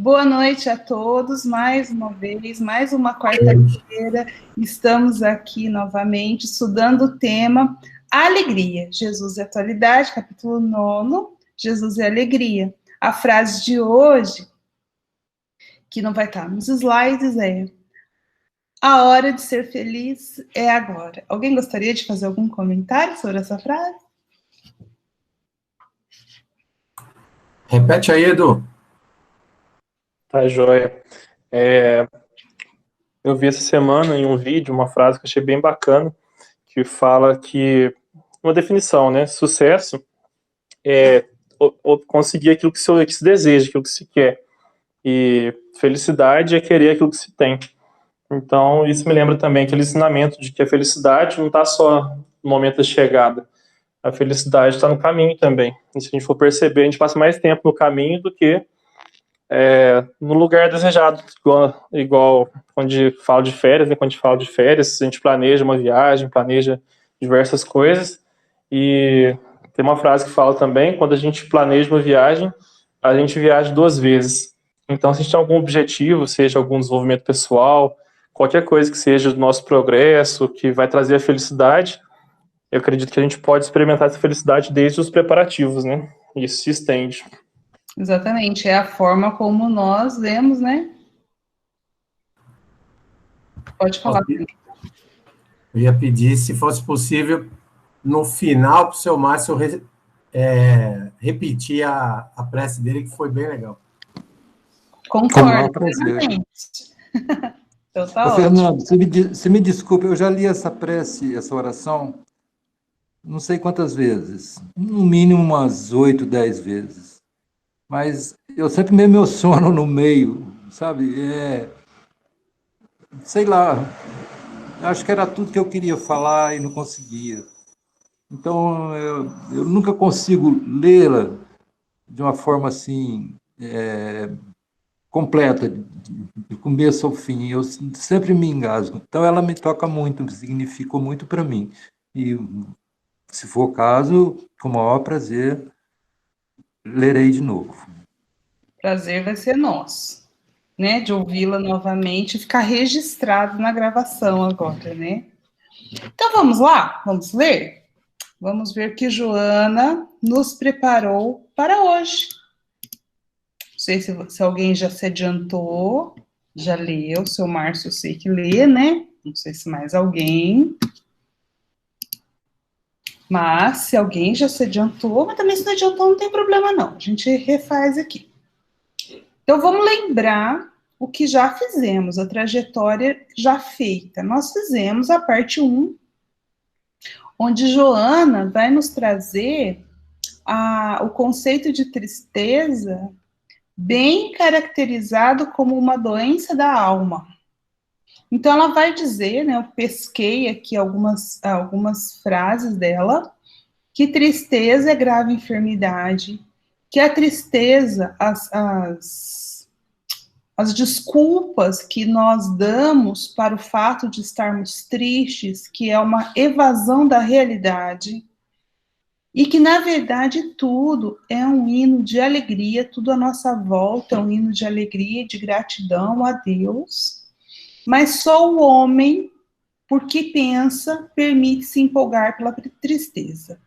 Boa noite a todos, mais uma vez, mais uma quarta-feira, estamos aqui novamente estudando o tema Alegria, Jesus e Atualidade, capítulo 9, Jesus e Alegria. A frase de hoje, que não vai estar nos slides, é: a hora de ser feliz é agora. Alguém gostaria de fazer algum comentário sobre essa frase? Repete aí, Edu. Tá, joia. Eu vi essa semana em um vídeo uma frase que eu achei bem bacana, que fala que, uma definição, né? Sucesso é conseguir aquilo que se deseja, aquilo que se quer. E felicidade é querer aquilo que se tem. Então, isso me lembra também aquele ensinamento de que a felicidade não está só no momento da chegada. A felicidade está no caminho também. E se a gente for perceber, a gente passa mais tempo no caminho do que no lugar desejado, igual quando a gente fala de férias, né? Quando a gente fala de férias, a gente planeja uma viagem, planeja diversas coisas, e tem uma frase que fala também, quando a gente planeja uma viagem, a gente viaja 2 vezes. Então, se a gente tem algum objetivo, seja algum desenvolvimento pessoal, qualquer coisa que seja do nosso progresso, que vai trazer a felicidade, eu acredito que a gente pode experimentar essa felicidade desde os preparativos, né? Isso se estende. Exatamente, é a forma como nós vemos, né? Pode falar. Eu ia pedir, se fosse possível, no final, para o seu Márcio repetir a prece dele, que foi bem legal. Concordo. Então tá ótimo. Fernando, você me desculpe, eu já li essa prece, essa oração, não sei quantas vezes, no mínimo umas 8, 10 vezes. Mas eu sempre me emociono no meio, sabe? Sei lá, acho que era tudo que eu queria falar e não conseguia. Então, eu nunca consigo lê-la de uma forma assim, completa, de começo ao fim. Eu sempre me engasgo. Então, ela me toca muito, significou muito para mim. E, se for o caso, com o maior prazer, lerei de novo. Prazer vai ser nosso, né? De ouvi-la novamente e ficar registrado na gravação agora, né? Então vamos lá? Vamos ler? Vamos ver o que Joana nos preparou para hoje. Não sei se alguém já se adiantou, já leu, o seu Márcio eu sei que lê, né? Não sei se mais alguém. Mas se alguém já se adiantou, mas também se não adiantou, não tem problema não. A gente refaz aqui. Então, vamos lembrar o que já fizemos, a trajetória já feita. Nós fizemos a parte 1, onde Joana vai nos trazer o conceito de tristeza bem caracterizado como uma doença da alma. Então, ela vai dizer, né, eu pesquei aqui algumas frases dela, que tristeza é grave enfermidade, que a tristeza, as desculpas que nós damos para o fato de estarmos tristes, que é uma evasão da realidade, e que, na verdade, tudo é um hino de alegria, tudo à nossa volta é um hino de alegria e de gratidão a Deus, mas só o homem, porque pensa, permite se empolgar pela tristeza.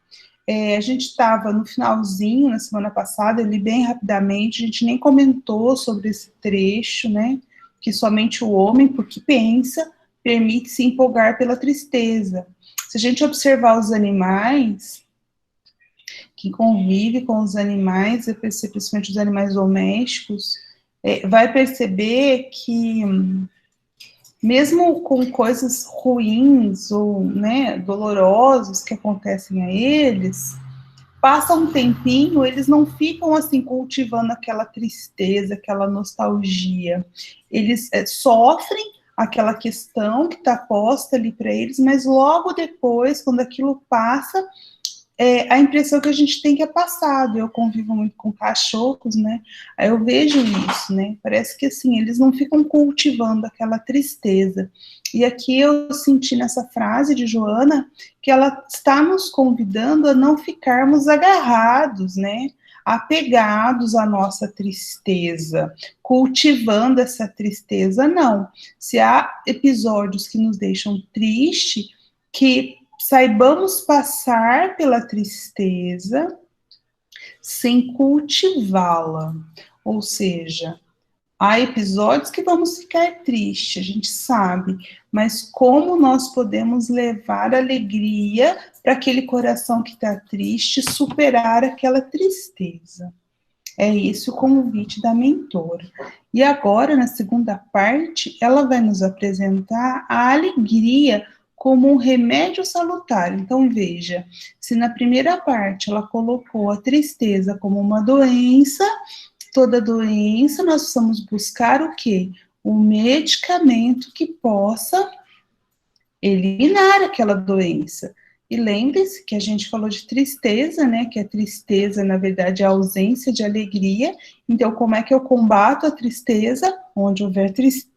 A gente estava no finalzinho, na semana passada, eu li bem rapidamente, a gente nem comentou sobre esse trecho, né, que somente o homem, porque pensa, permite se empolgar pela tristeza. Se a gente observar os animais, que convive com os animais, principalmente os animais domésticos, vai perceber que mesmo com coisas ruins ou, né, dolorosas que acontecem a eles, passa um tempinho, eles não ficam assim cultivando aquela tristeza, aquela nostalgia. Eles sofrem aquela questão que está posta ali para eles, mas logo depois, quando aquilo passa, a impressão que a gente tem que é passado. Eu convivo muito com cachorros, né? Aí eu vejo isso, né? Parece que assim, eles não ficam cultivando aquela tristeza. E aqui eu senti nessa frase de Joana que ela está nos convidando a não ficarmos agarrados, né? apegados à nossa tristeza, cultivando essa tristeza, não. Se há episódios que nos deixam tristes, que saibamos passar pela tristeza sem cultivá-la. Ou seja, há episódios que vamos ficar tristes, a gente sabe, mas como nós podemos levar alegria para aquele coração que está triste, superar aquela tristeza? É esse o convite da mentora. E agora, na segunda parte, ela vai nos apresentar a alegria como um remédio salutar. Então, veja, se na primeira parte ela colocou a tristeza como uma doença, toda doença nós precisamos buscar o quê? Um medicamento que possa eliminar aquela doença. E lembre-se que a gente falou de tristeza, né? Que a tristeza, na verdade, é a ausência de alegria. Então, como é que eu combato a tristeza? Onde houver tristeza,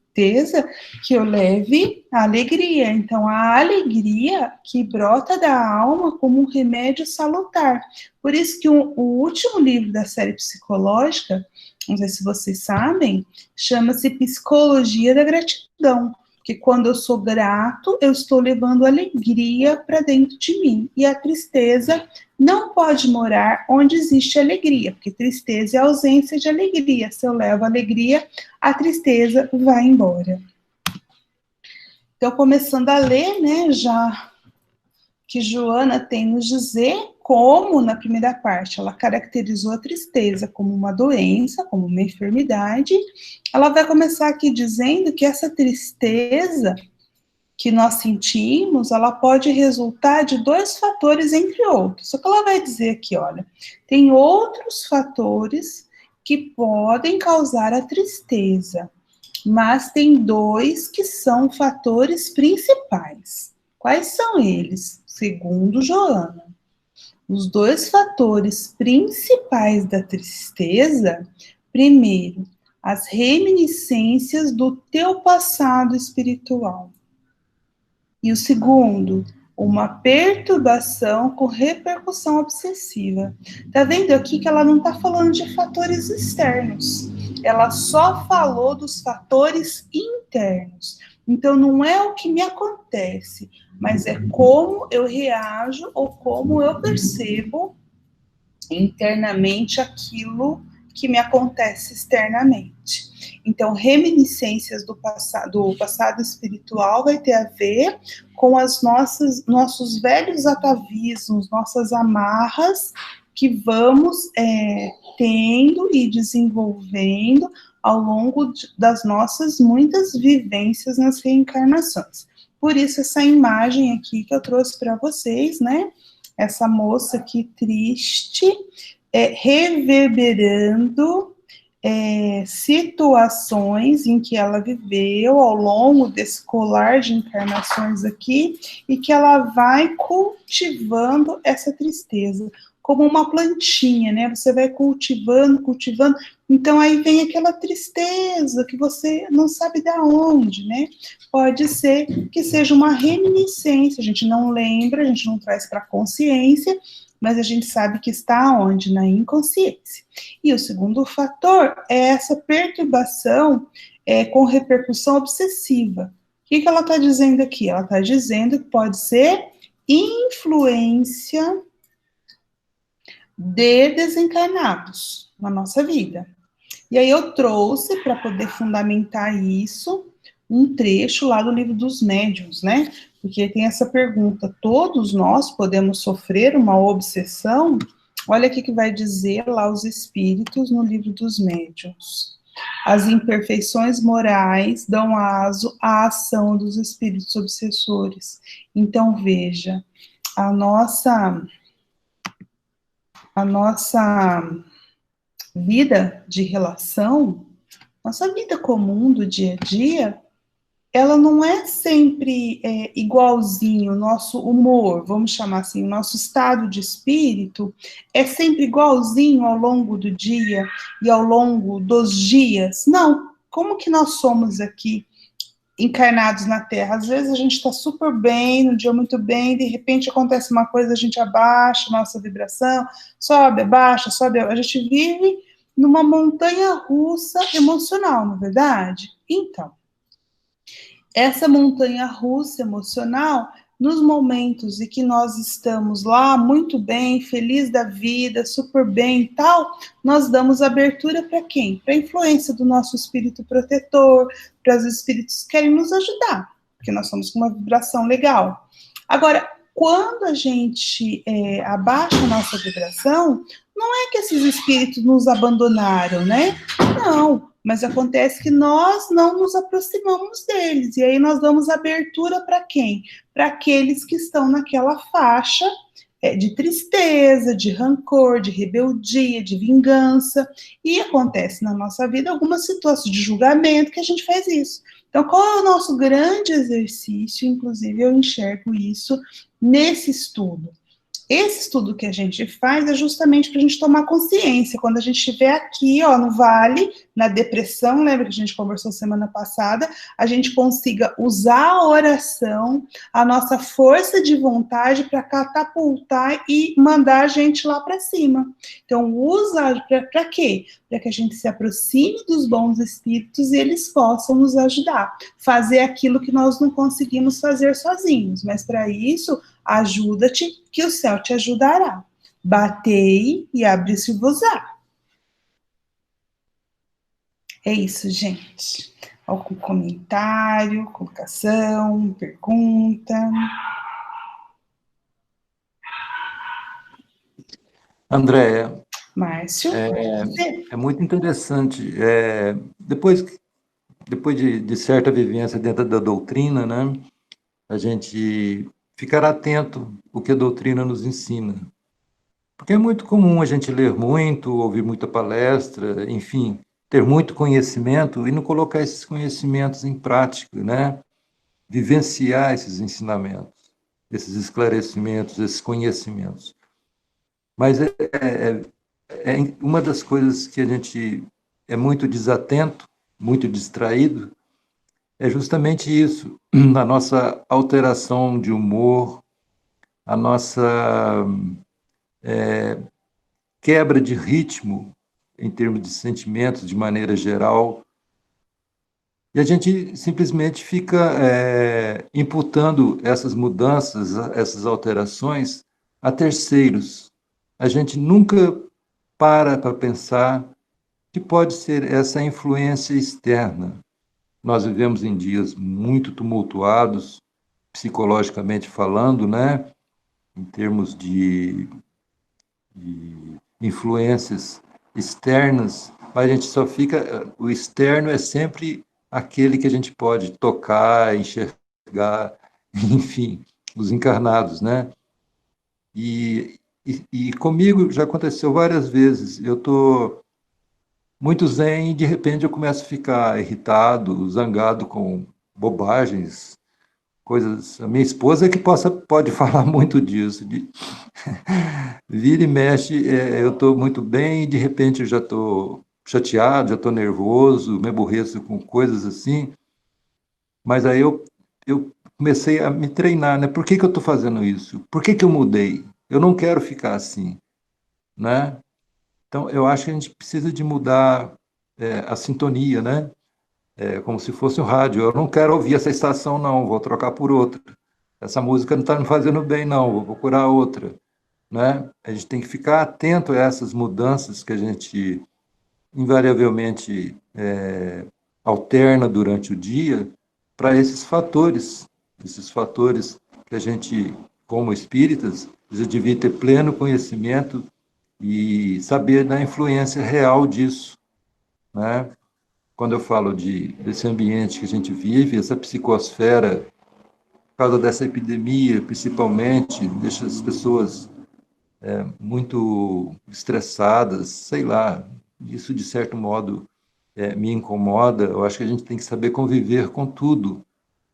que eu leve a alegria. Então, a alegria que brota da alma como um remédio salutar. Por isso que o último livro da série psicológica, não sei se vocês sabem, chama-se Psicologia da Gratidão. Que quando eu sou grato, eu estou levando alegria para dentro de mim. E a tristeza não pode morar onde existe alegria, porque tristeza é ausência de alegria. Se eu levo alegria, a tristeza vai embora. Então, começando a ler, né, já que Joana tem nos dizer como, na primeira parte, ela caracterizou a tristeza como uma doença, como uma enfermidade. Ela vai começar aqui dizendo que essa tristeza que nós sentimos, ela pode resultar de dois fatores, entre outros. Só que ela vai dizer aqui, olha, tem outros fatores que podem causar a tristeza, mas tem dois que são fatores principais. Quais são eles? Segundo Joana, os dois fatores principais da tristeza, primeiro, as reminiscências do teu passado espiritual. E o segundo, uma perturbação com repercussão obsessiva. Tá vendo aqui que ela não está falando de fatores externos, ela só falou dos fatores internos. Então, não é o que me acontece, mas é como eu reajo ou como eu percebo internamente aquilo que me acontece externamente. Então, reminiscências do passado espiritual vai ter a ver com as nossos velhos atavismos, nossas amarras que vamos tendo e desenvolvendo ao longo das nossas muitas vivências nas reencarnações. Por isso, essa imagem aqui que eu trouxe para vocês, né? Essa moça aqui triste, reverberando situações em que ela viveu ao longo desse colar de encarnações aqui, e que ela vai cultivando essa tristeza, como uma plantinha, né? Você vai cultivando, então aí vem aquela tristeza que você não sabe de onde, né? Pode ser que seja uma reminiscência, a gente não lembra, a gente não traz para a consciência, mas a gente sabe que está onde? Na inconsciência. E o segundo fator é essa perturbação com repercussão obsessiva. O que ela está dizendo aqui? Ela está dizendo que pode ser influência de desencarnados na nossa vida. E aí eu trouxe, para poder fundamentar isso, um trecho lá do Livro dos Médiuns, né? Porque tem essa pergunta, todos nós podemos sofrer uma obsessão? Olha o que vai dizer lá os espíritos no Livro dos Médiuns. As imperfeições morais dão aso à ação dos espíritos obsessores. Então, veja, a nossa vida de relação, nossa vida comum do dia a dia, ela não é sempre igualzinho, o nosso humor, vamos chamar assim, o nosso estado de espírito é sempre igualzinho ao longo do dia e ao longo dos dias. Não, como que nós somos aqui encarnados na Terra. Às vezes a gente está super bem, no dia muito bem, de repente acontece uma coisa, a gente abaixa a nossa vibração, sobe, abaixa, sobe, a gente vive numa montanha russa emocional, não é verdade? Então, essa montanha russa emocional, nos momentos em que nós estamos lá muito bem, feliz da vida, super bem e tal, nós damos abertura para quem? Para a influência do nosso espírito protetor, para os espíritos que querem nos ajudar, porque nós somos com uma vibração legal. Agora, quando a gente abaixa a nossa vibração, não é que esses espíritos nos abandonaram, né? Não, mas acontece que nós não nos aproximamos deles, e aí nós damos abertura para quem? Para aqueles que estão naquela faixa de tristeza, de rancor, de rebeldia, de vingança, e acontece na nossa vida algumas situações de julgamento que a gente faz isso. Então, qual é o nosso grande exercício? Inclusive, eu enxergo isso nesse estudo. Esse estudo que a gente faz é justamente para a gente tomar consciência. Quando a gente estiver aqui, ó, no vale, na depressão, lembra que a gente conversou semana passada, a gente consiga usar a oração, a nossa força de vontade para catapultar e mandar a gente lá para cima. Então, usa para quê? Para que a gente se aproxime dos bons espíritos e eles possam nos ajudar. Fazer aquilo que nós não conseguimos fazer sozinhos. Mas, para isso, ajuda-te, que o céu te ajudará. Batei e abre-se-vos-á. É isso, gente. Algum comentário, colocação, pergunta? Andréia, Márcio? é muito interessante. Depois de certa vivência dentro da doutrina, né, a gente ficar atento ao que a doutrina nos ensina. Porque é muito comum a gente ler muito, ouvir muita palestra, enfim, ter muito conhecimento e não colocar esses conhecimentos em prática, né? Vivenciar esses ensinamentos, esses esclarecimentos, esses conhecimentos. Mas uma das coisas que a gente é muito desatento, muito distraído, é justamente isso, a nossa alteração de humor, a nossa quebra de ritmo em termos de sentimentos de maneira geral, e a gente simplesmente fica imputando essas mudanças, essas alterações a terceiros. A gente nunca para pensar que pode ser essa influência externa. Nós vivemos em dias muito tumultuados, psicologicamente falando, né? Em termos de influências externas, mas a gente só fica. O externo é sempre aquele que a gente pode tocar, enxergar, enfim, os encarnados, né? E comigo já aconteceu várias vezes. Eu estou muito zen e de repente eu começo a ficar irritado, zangado com bobagens, coisas. A minha esposa é que pode falar muito disso. Vira e mexe, eu estou muito bem e de repente eu já estou chateado, já estou nervoso, me aborreço com coisas assim. Mas aí eu comecei a me treinar, né? Por que eu estou fazendo isso? Por que eu mudei? Eu não quero ficar assim, né? Então, eu acho que a gente precisa de mudar a sintonia, né? Como se fosse um rádio. Eu não quero ouvir essa estação, não, vou trocar por outra. Essa música não está me fazendo bem, não, vou procurar outra, né? A gente tem que ficar atento a essas mudanças que a gente invariavelmente alterna durante o dia para esses fatores que a gente, como espíritas, já devia ter pleno conhecimento e saber da influência real disso, né? Quando eu falo desse ambiente que a gente vive, essa psicosfera, por causa dessa epidemia, principalmente, deixa as pessoas muito estressadas, sei lá, isso de certo modo me incomoda. Eu acho que a gente tem que saber conviver com tudo,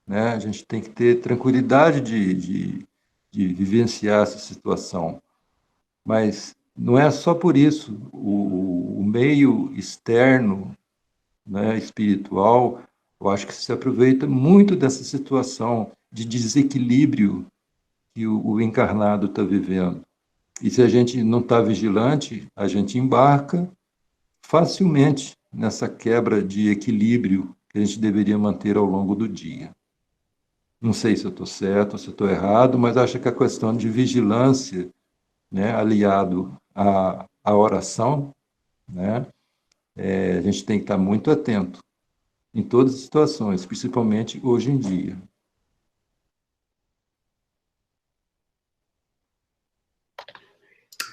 né? A gente tem que ter tranquilidade de vivenciar essa situação, mas não é só por isso. O meio externo, né, espiritual, Eu acho que se aproveita muito dessa situação de desequilíbrio que o encarnado está vivendo. E se a gente não está vigilante, a gente embarca facilmente nessa quebra de equilíbrio que a gente deveria manter ao longo do dia. Não sei se eu estou certo ou se eu estou errado, mas acho que a questão de vigilância, né, aliado à oração, né, a gente tem que estar muito atento em todas as situações, principalmente hoje em dia.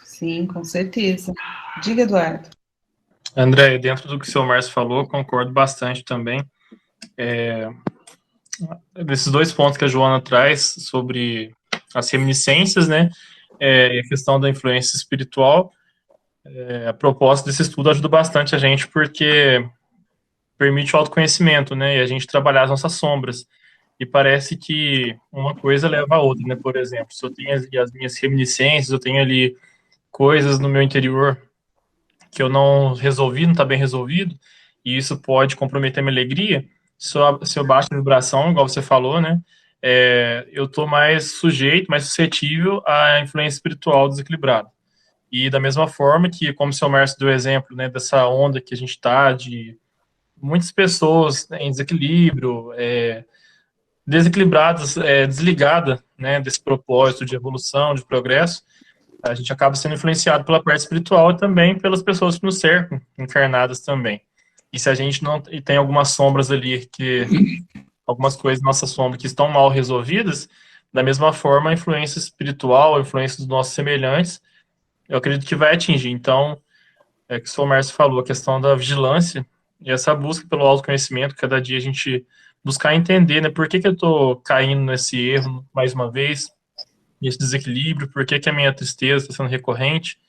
Sim, com certeza. Diga, Eduardo. André, dentro do que o seu Márcio falou, concordo bastante também. Desses dois pontos que a Joana traz sobre as reminiscências, né, e a questão da influência espiritual, a proposta desse estudo ajuda bastante a gente porque permite o autoconhecimento, né, e a gente trabalhar as nossas sombras. E parece que uma coisa leva a outra, né, por exemplo, se eu tenho as minhas reminiscências, eu tenho ali coisas no meu interior que eu não resolvi, não está bem resolvido, e isso pode comprometer minha alegria, se eu baixo a vibração, igual você falou, né, eu estou mais sujeito, mais suscetível à influência espiritual desequilibrada. E da mesma forma que, como o seu Márcio deu exemplo, né, dessa onda que a gente está, de muitas pessoas, né, em desequilíbrio, desequilibradas, desligada, né, desse propósito de evolução, de progresso, a gente acaba sendo influenciado pela parte espiritual e também pelas pessoas que nos cercam, encarnadas também. E se a gente não e tem algumas sombras ali, algumas coisas na nossa sombra que estão mal resolvidas, da mesma forma, a influência espiritual, a influência dos nossos semelhantes, eu acredito que vai atingir. Então, que o Sr. Márcio falou, a questão da vigilância e essa busca pelo autoconhecimento, cada dia a gente buscar entender, né, por que eu estou caindo nesse erro mais uma vez, esse desequilíbrio, por que a minha tristeza está sendo recorrente,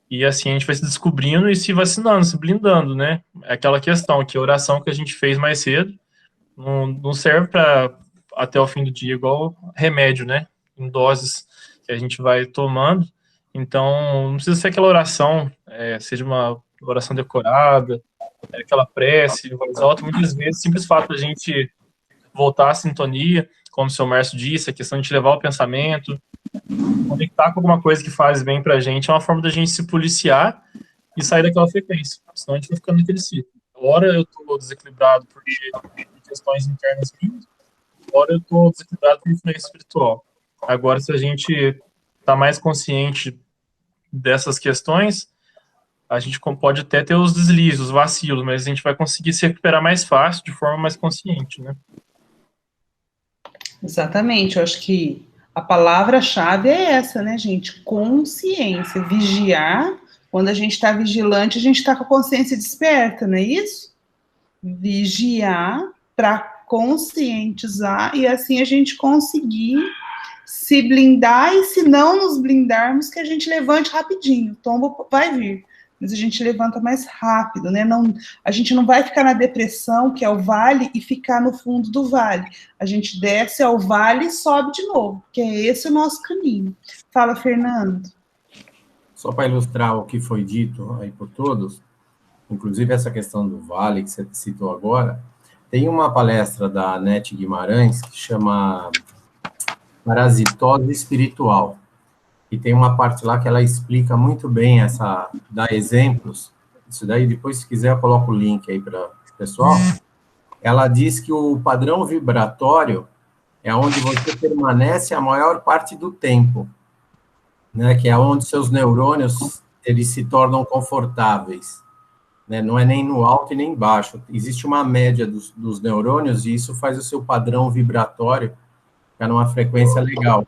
e assim a gente vai se descobrindo e se vacinando, se blindando, né? É aquela questão que a oração que a gente fez mais cedo não serve para até o fim do dia, igual remédio, né? Em doses que a gente vai tomando. Então, não precisa ser aquela oração, seja uma oração decorada, aquela prece em voz alta. Muitas vezes, o simples fato de a gente voltar à sintonia, como o seu Márcio disse, a questão de te levar ao pensamento, conectar com alguma coisa que faz bem pra gente, é uma forma da gente se policiar e sair daquela frequência. Senão a gente vai ficando naquele ciclo. Ora eu tô desequilibrado por questões internas minhas, ora eu tô desequilibrado por influência espiritual. Agora, se a gente tá mais consciente dessas questões, a gente pode até ter os deslizes, os vacilos, mas a gente vai conseguir se recuperar mais fácil, de forma mais consciente, né? Exatamente, eu acho que a palavra-chave é essa, né, gente? Consciência, vigiar. Quando a gente está vigilante, a gente está com a consciência desperta, não é isso? Vigiar para conscientizar e assim a gente conseguir se blindar e se não nos blindarmos, que a gente levante rapidinho. O tombo vai vir, mas a gente levanta mais rápido, né? Não, a gente não vai ficar na depressão, que é o vale, e ficar no fundo do vale. A gente desce ao vale e sobe de novo, que é esse o nosso caminho. Fala, Fernando. Só para ilustrar o que foi dito aí por todos, inclusive essa questão do vale que você citou agora, tem uma palestra da Anete Guimarães que chama Parasitose Espiritual. E tem uma parte lá que ela explica muito bem dá exemplos. Isso daí, depois, se quiser, eu coloco o link aí para o pessoal. Ela diz que o padrão vibratório é onde você permanece a maior parte do tempo, né? Que é onde seus neurônios eles se tornam confortáveis, né? Não é nem no alto e nem baixo. Existe uma média dos neurônios e isso faz o seu padrão vibratório ficar numa frequência legal.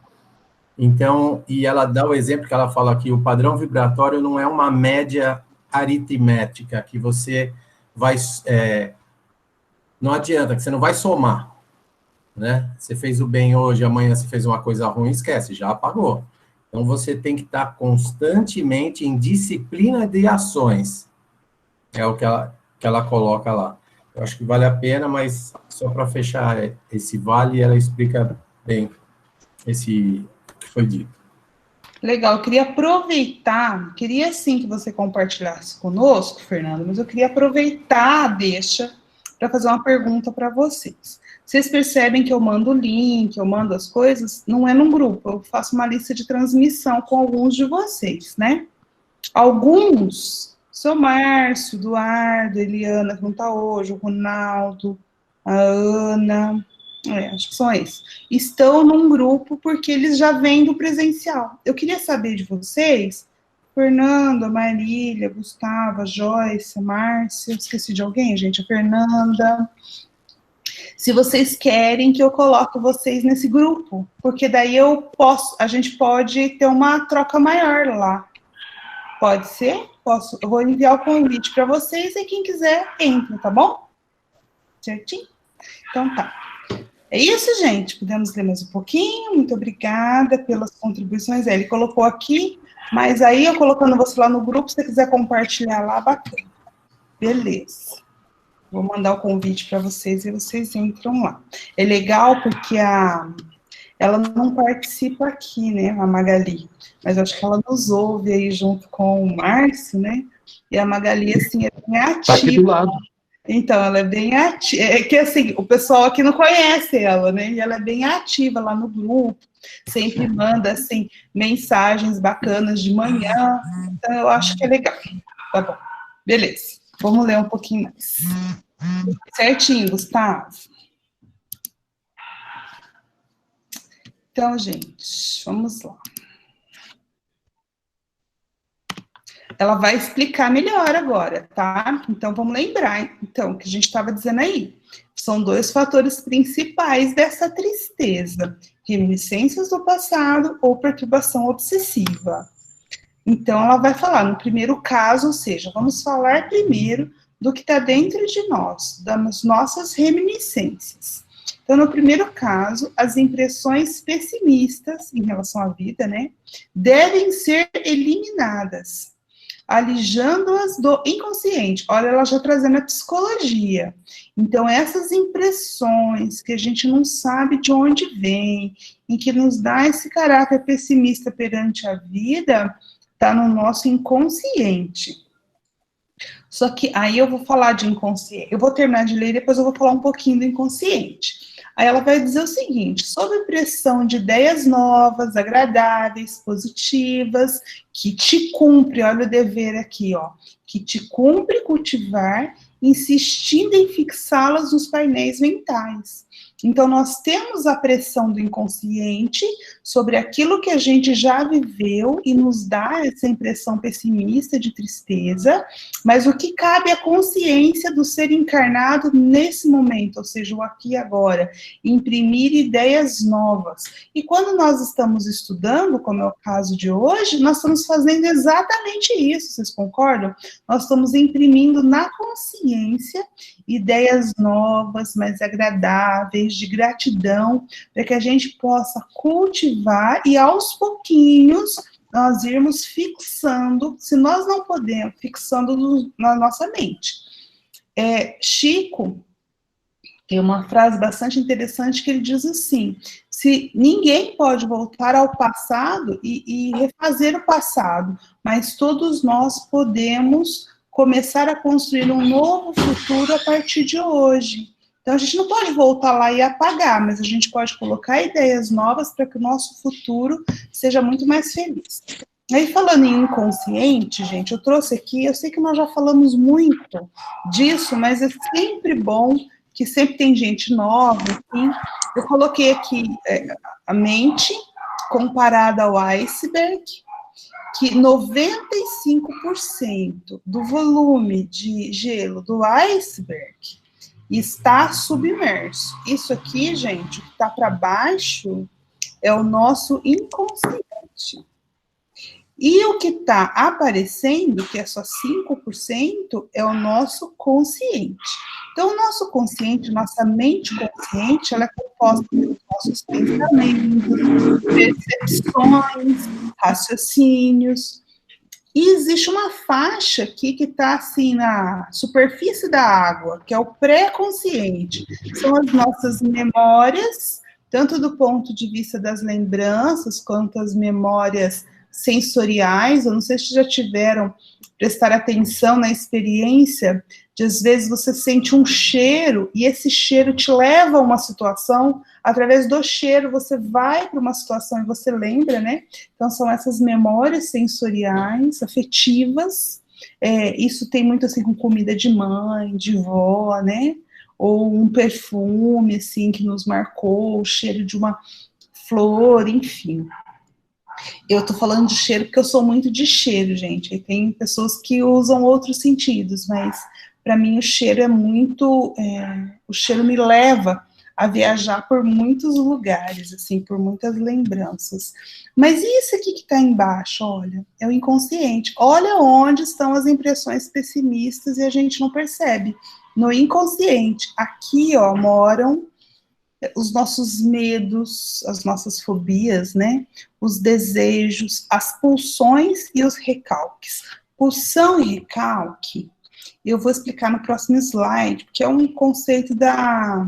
Então, e ela dá o exemplo que ela fala que o padrão vibratório não é uma média aritmética, que você vai... não adianta, que você não vai somar, né? Você fez o bem hoje, amanhã você fez uma coisa ruim, esquece, já apagou. Então, você tem que estar constantemente em disciplina de ações. É o que ela coloca lá. Eu acho que vale a pena, mas só para fechar esse vale, ela explica bem esse... foi dito. Legal, eu queria aproveitar, queria sim que você compartilhasse conosco, Fernando, mas eu queria aproveitar a deixa para fazer uma pergunta para vocês. Vocês percebem que eu mando o link, eu mando as coisas, não é num grupo, eu faço uma lista de transmissão com alguns de vocês, né? Alguns, seu Márcio, Eduardo, Eliana, que não está hoje, o Ronaldo, a Ana, acho que são esses, estão num grupo porque eles já vêm do presencial. Eu queria saber de vocês, Fernanda, Marília, Gustavo, Joyce, Márcia, eu esqueci de alguém, gente, a Fernanda, se vocês querem que eu coloque vocês nesse grupo, porque daí a gente pode ter uma troca maior lá. Pode ser? Posso? Eu vou enviar o convite para vocês e quem quiser entra, tá bom? Certinho? Então tá. É isso, gente. Podemos ler mais um pouquinho. Muito obrigada pelas contribuições. Ele colocou aqui, mas aí eu colocando você lá no grupo, se você quiser compartilhar lá, bacana. Beleza. Vou mandar o convite para vocês e vocês entram lá. É legal porque ela não participa aqui, né, a Magali, mas acho que ela nos ouve aí junto com o Márcio, né, e a Magali, assim, é bem ativa. Está aqui do lado. Então, ela é bem ativa, é que, assim, o pessoal aqui não conhece ela, né, e ela é bem ativa lá no grupo, sempre manda, assim, mensagens bacanas de manhã, então eu acho que é legal. Tá bom, beleza, vamos ler um pouquinho mais. Certinho, Gustavo? Então, gente, vamos lá. Ela vai explicar melhor agora, tá? Então, vamos lembrar, então, o que a gente estava dizendo aí. São 2 fatores principais dessa tristeza: reminiscências do passado ou perturbação obsessiva. Então, ela vai falar, no primeiro caso, ou seja, vamos falar primeiro do que está dentro de nós, das nossas reminiscências. Então, no primeiro caso, as impressões pessimistas em relação à vida, né, devem ser eliminadas, alijando-as do inconsciente. Olha, ela já trazendo a psicologia. Então, essas impressões que a gente não sabe de onde vem, e que nos dá esse caráter pessimista perante a vida, está no nosso inconsciente. Só que aí eu vou falar de inconsciente, eu vou terminar de ler e depois eu vou falar um pouquinho do inconsciente. Aí ela vai dizer o seguinte: sob pressão de ideias novas, agradáveis, positivas, que te cumpre, olha o dever aqui, ó, que te cumpre cultivar, insistindo em fixá-las nos painéis mentais. Então, nós temos a pressão do inconsciente sobre aquilo que a gente já viveu e nos dá essa impressão pessimista de tristeza, mas o que cabe à consciência do ser encarnado nesse momento, ou seja, o aqui e agora, imprimir ideias novas. E quando nós estamos estudando, como é o caso de hoje, nós estamos fazendo exatamente isso, vocês concordam? Nós estamos imprimindo na consciência ideias novas, mais agradáveis, de gratidão, para que a gente possa cultivar e aos pouquinhos nós irmos fixando, se nós não podemos, fixando na nossa mente. Chico tem uma frase bastante interessante que ele diz assim: se ninguém pode voltar ao passado e refazer o passado, mas todos nós podemos começar a construir um novo futuro a partir de hoje. Então, a gente não pode voltar lá e apagar, mas a gente pode colocar ideias novas para que o nosso futuro seja muito mais feliz. Aí, falando em inconsciente, gente, eu trouxe aqui, eu sei que nós já falamos muito disso, mas é sempre bom, que sempre tem gente nova, enfim. Eu coloquei aqui a mente comparada ao iceberg, que 95% do volume de gelo do iceberg está submerso. Isso aqui, gente, o que está para baixo é o nosso inconsciente. E o que está aparecendo, que é só 5%, é o nosso consciente. Então, o nosso consciente, nossa mente consciente, ela é composta pelos nossos pensamentos, percepções, raciocínios. E existe uma faixa aqui que está assim na superfície da água, que é o pré-consciente. São as nossas memórias, tanto do ponto de vista das lembranças, quanto as memórias sensoriais. Eu não sei se já tiveram prestar atenção na experiência de às vezes você sente um cheiro e esse cheiro te leva a uma situação, através do cheiro você vai para uma situação e você lembra, né? Então são essas memórias sensoriais, afetivas, isso tem muito assim com comida de mãe, de vó, né? Ou um perfume assim que nos marcou, o cheiro de uma flor, enfim. Eu tô falando de cheiro porque eu sou muito de cheiro, gente. E tem pessoas que usam outros sentidos, mas para mim o cheiro é muito... o cheiro me leva a viajar por muitos lugares, assim, por muitas lembranças. Mas e isso aqui que está embaixo, olha? É o inconsciente. Olha onde estão as impressões pessimistas e a gente não percebe. No inconsciente. Aqui, ó, moram os nossos medos, as nossas fobias, né? Os desejos, as pulsões e os recalques. Pulsão e recalque, eu vou explicar no próximo slide, porque é um conceito da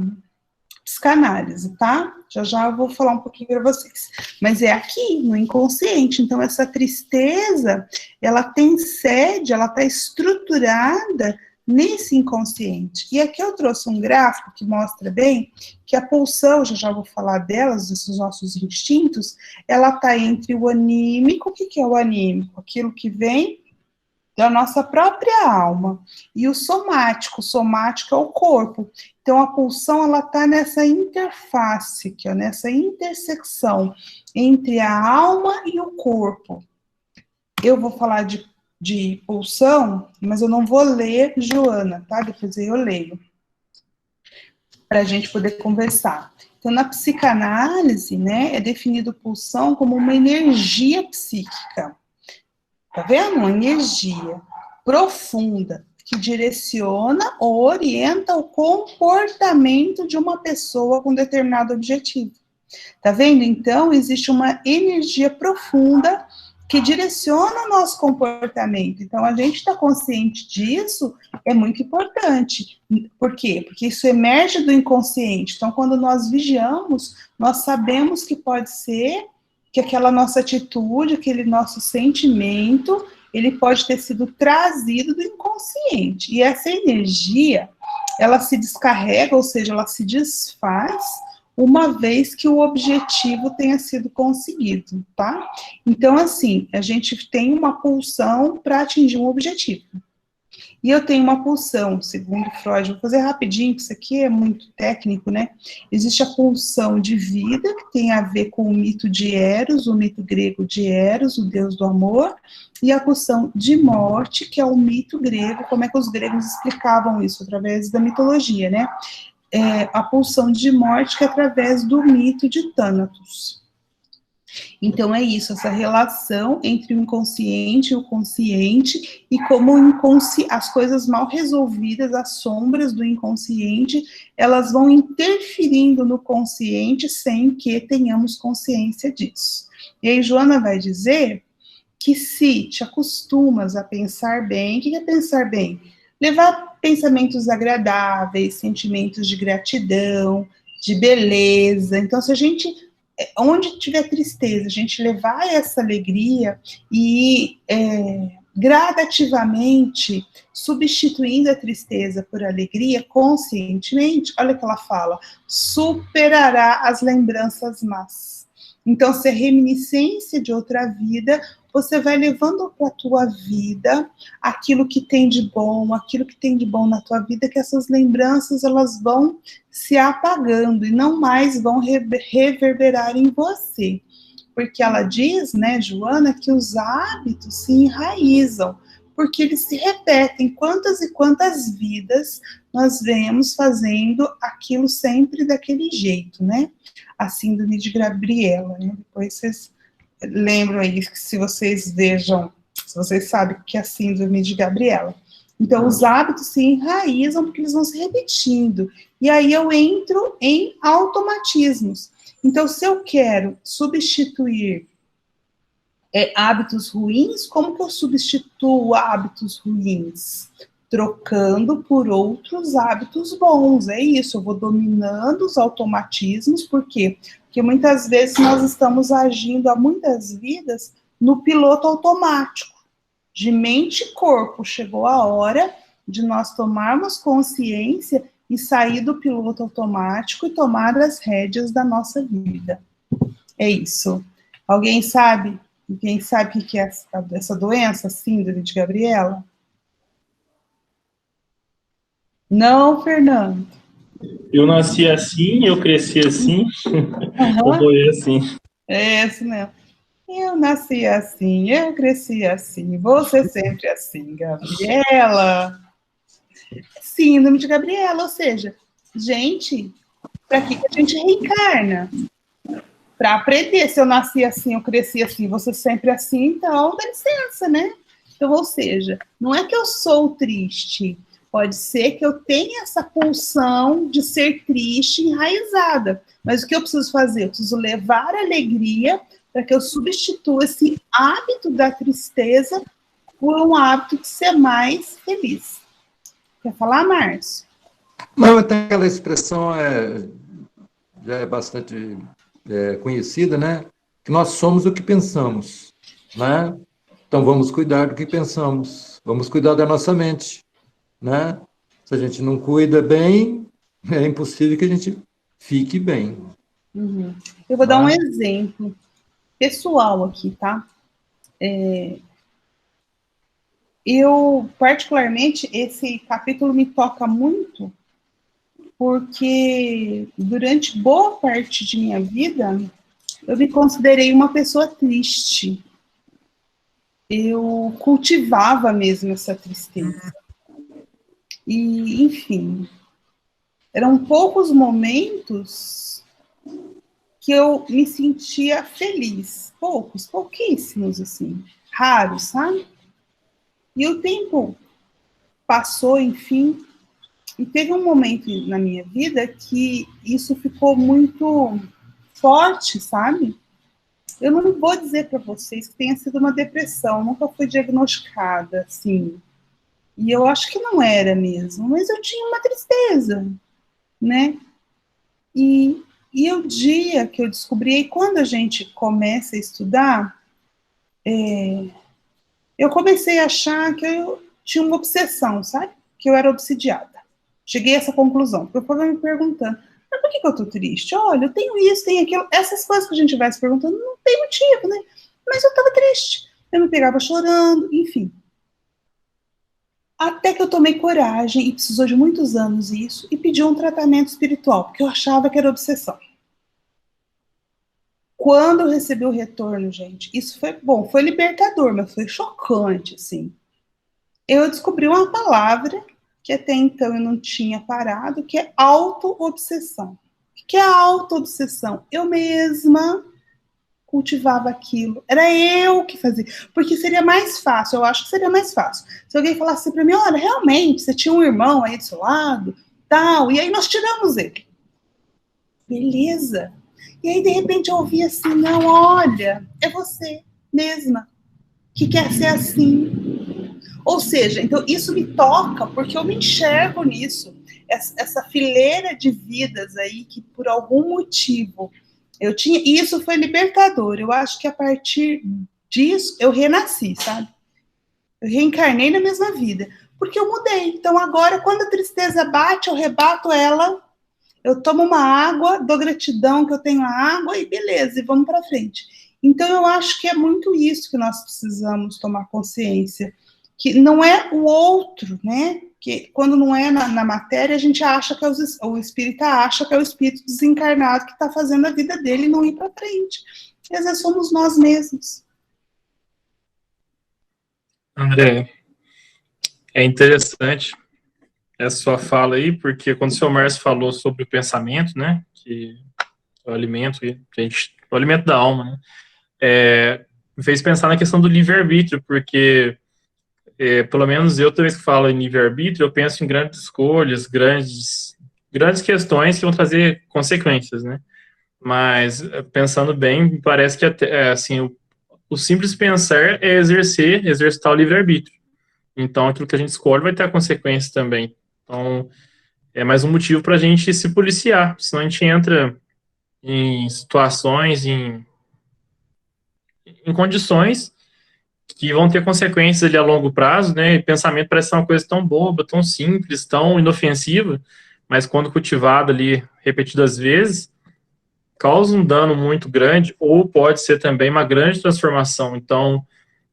psicanálise, tá? Já eu vou falar um pouquinho para vocês. Mas é aqui, no inconsciente. Então, essa tristeza, ela tem sede, ela está estruturada nesse inconsciente. E aqui eu trouxe um gráfico que mostra bem que a pulsão, já vou falar delas, desses nossos instintos, ela está entre o anímico. O que é o anímico? Aquilo que vem da nossa própria alma. E o somático é o corpo. Então, a pulsão, ela está nessa interface, aqui, ó, nessa intersecção entre a alma e o corpo. Eu vou falar de pulsão, mas eu não vou ler, Joana, tá? Depois eu leio, para a gente poder conversar. Então, na psicanálise, né, é definido pulsão como uma energia psíquica. Tá vendo? Uma energia profunda que direciona ou orienta o comportamento de uma pessoa com determinado objetivo. Tá vendo? Então, existe uma energia profunda que direciona o nosso comportamento. Então, a gente estar consciente disso é muito importante. Por quê? Porque isso emerge do inconsciente. Então, quando nós vigiamos, nós sabemos que pode ser que aquela nossa atitude, aquele nosso sentimento, ele pode ter sido trazido do inconsciente. E essa energia, ela se descarrega, ou seja, ela se desfaz uma vez que o objetivo tenha sido conseguido, tá? Então, assim, a gente tem uma pulsão para atingir um objetivo. E eu tenho uma pulsão, segundo Freud, vou fazer rapidinho, porque isso aqui é muito técnico, né? Existe a pulsão de vida, que tem a ver com o mito de Eros, o mito grego de Eros, o deus do amor, e a pulsão de morte, que é o mito grego, como é que os gregos explicavam isso? Através da mitologia, né? A pulsão de morte, que é através do mito de Thanatos. Então, é isso, essa relação entre o inconsciente e o consciente, e como as coisas mal resolvidas, as sombras do inconsciente, elas vão interferindo no consciente sem que tenhamos consciência disso. E aí, Joana vai dizer que se te acostumas a pensar bem, o que é pensar bem? Levar pensamentos agradáveis, sentimentos de gratidão, de beleza. Então, se a gente, onde tiver tristeza, a gente levar essa alegria e gradativamente substituindo a tristeza por alegria, conscientemente, olha o que ela fala, superará as lembranças más. Então, se é reminiscência de outra vida, você vai levando para a tua vida aquilo que tem de bom na tua vida, que essas lembranças, elas vão se apagando e não mais vão reverberar em você. Porque ela diz, né, Joana, que os hábitos se enraizam, porque eles se repetem. Quantas e quantas vidas nós vemos fazendo aquilo sempre daquele jeito, né? A síndrome de Gabriela, né? Depois vocês lembram aí, que se vocês vejam, se vocês sabem que é a síndrome de Gabriela. Então, os hábitos se enraizam porque eles vão se repetindo. E aí eu entro em automatismos. Então, se eu quero substituir hábitos ruins, como que eu substituo hábitos ruins? Trocando por outros hábitos bons, é isso, eu vou dominando os automatismos, por quê? Porque muitas vezes nós estamos agindo há muitas vidas no piloto automático, de mente e corpo. Chegou a hora de nós tomarmos consciência e sair do piloto automático e tomar as rédeas da nossa vida. É isso. Alguém sabe? Alguém sabe o que é essa doença, síndrome de Gabriela? Não, Fernando. Eu nasci assim, eu cresci assim, eu morri assim. É isso mesmo. Eu nasci assim, eu cresci assim, você sempre assim, Gabriela. Síndrome de Gabriela, ou seja, gente, para que a gente reencarna? Para aprender. Se eu nasci assim, eu cresci assim, você sempre assim, então dá licença, né? Então, ou seja, não é que eu sou triste, pode ser que eu tenha essa pulsão de ser triste enraizada, mas o que eu preciso fazer? Eu preciso levar a alegria para que eu substitua esse hábito da tristeza por um hábito de ser mais feliz. Quer falar, Márcio? Não, até aquela expressão já é bastante conhecida, né? Que nós somos o que pensamos, né? Então vamos cuidar do que pensamos, vamos cuidar da nossa mente, né? Se a gente não cuida bem, é impossível que a gente fique bem. Uhum. Eu vou dar um exemplo pessoal aqui, tá? Eu, particularmente, esse capítulo me toca muito, porque durante boa parte de minha vida, eu me considerei uma pessoa triste. Eu cultivava mesmo essa tristeza. E, enfim, eram poucos momentos que eu me sentia feliz. Pouquíssimos, assim, raros, sabe? E o tempo passou, enfim, e teve um momento na minha vida que isso ficou muito forte, sabe? Eu não vou dizer para vocês que tenha sido uma depressão, nunca fui diagnosticada, assim. E eu acho que não era mesmo, mas eu tinha uma tristeza, né? E o dia que eu descobri, e quando a gente começa a estudar, eu comecei a achar que eu tinha uma obsessão, sabe? Que eu era obsidiada. Cheguei a essa conclusão, porque eu estava me perguntando, mas por que eu tô triste? Olha, eu tenho isso, tenho aquilo, essas coisas que a gente vai se perguntando, não tem motivo, né? Mas eu estava triste, eu me pegava chorando, enfim. Até que eu tomei coragem, e precisou de muitos anos isso, e pedi um tratamento espiritual, porque eu achava que era obsessão. Quando eu recebi o retorno, gente, isso foi bom, foi libertador, mas foi chocante, assim. Eu descobri uma palavra que até então eu não tinha parado, que é auto-obsessão. O que é auto-obsessão? Eu mesma cultivava aquilo. Era eu que fazia. Porque seria mais fácil, eu acho que seria mais fácil. Se alguém falasse para mim, olha, realmente, você tinha um irmão aí do seu lado, tal, e aí nós tiramos ele. Beleza. E aí, de repente, eu ouvi assim, não, olha, é você mesma que quer ser assim. Ou seja, então isso me toca porque eu me enxergo nisso. Essa fileira de vidas aí que por algum motivo eu tinha, e isso foi libertador. Eu acho que a partir disso eu renasci, sabe? Eu reencarnei na mesma vida, porque eu mudei. Então agora, quando a tristeza bate, eu rebato ela, eu tomo uma água, dou gratidão que eu tenho a água e beleza, e vamos para frente. Então eu acho que é muito isso que nós precisamos tomar consciência, que não é o outro, né? Que quando não é na matéria, a gente acha que o espírita acha que é o espírito desencarnado que está fazendo a vida dele não ir para frente. E às vezes somos nós mesmos. André, é interessante essa sua fala aí, porque quando o seu Márcio falou sobre o pensamento, né, que é o alimento, o alimento da alma, né, me fez pensar na questão do livre-arbítrio, porque pelo menos eu, toda vez que falo em livre-arbítrio, eu penso em grandes escolhas, grandes questões que vão trazer consequências, né? Mas, pensando bem, parece que assim, o simples pensar é exercitar o livre-arbítrio. Então, aquilo que a gente escolhe vai ter consequências também. Então, é mais um motivo para a gente se policiar, senão a gente entra em situações, em condições que vão ter consequências ali a longo prazo, né? E pensamento parece ser uma coisa tão boba, tão simples, tão inofensiva, mas quando cultivado ali repetidas vezes, causa um dano muito grande, ou pode ser também uma grande transformação. Então,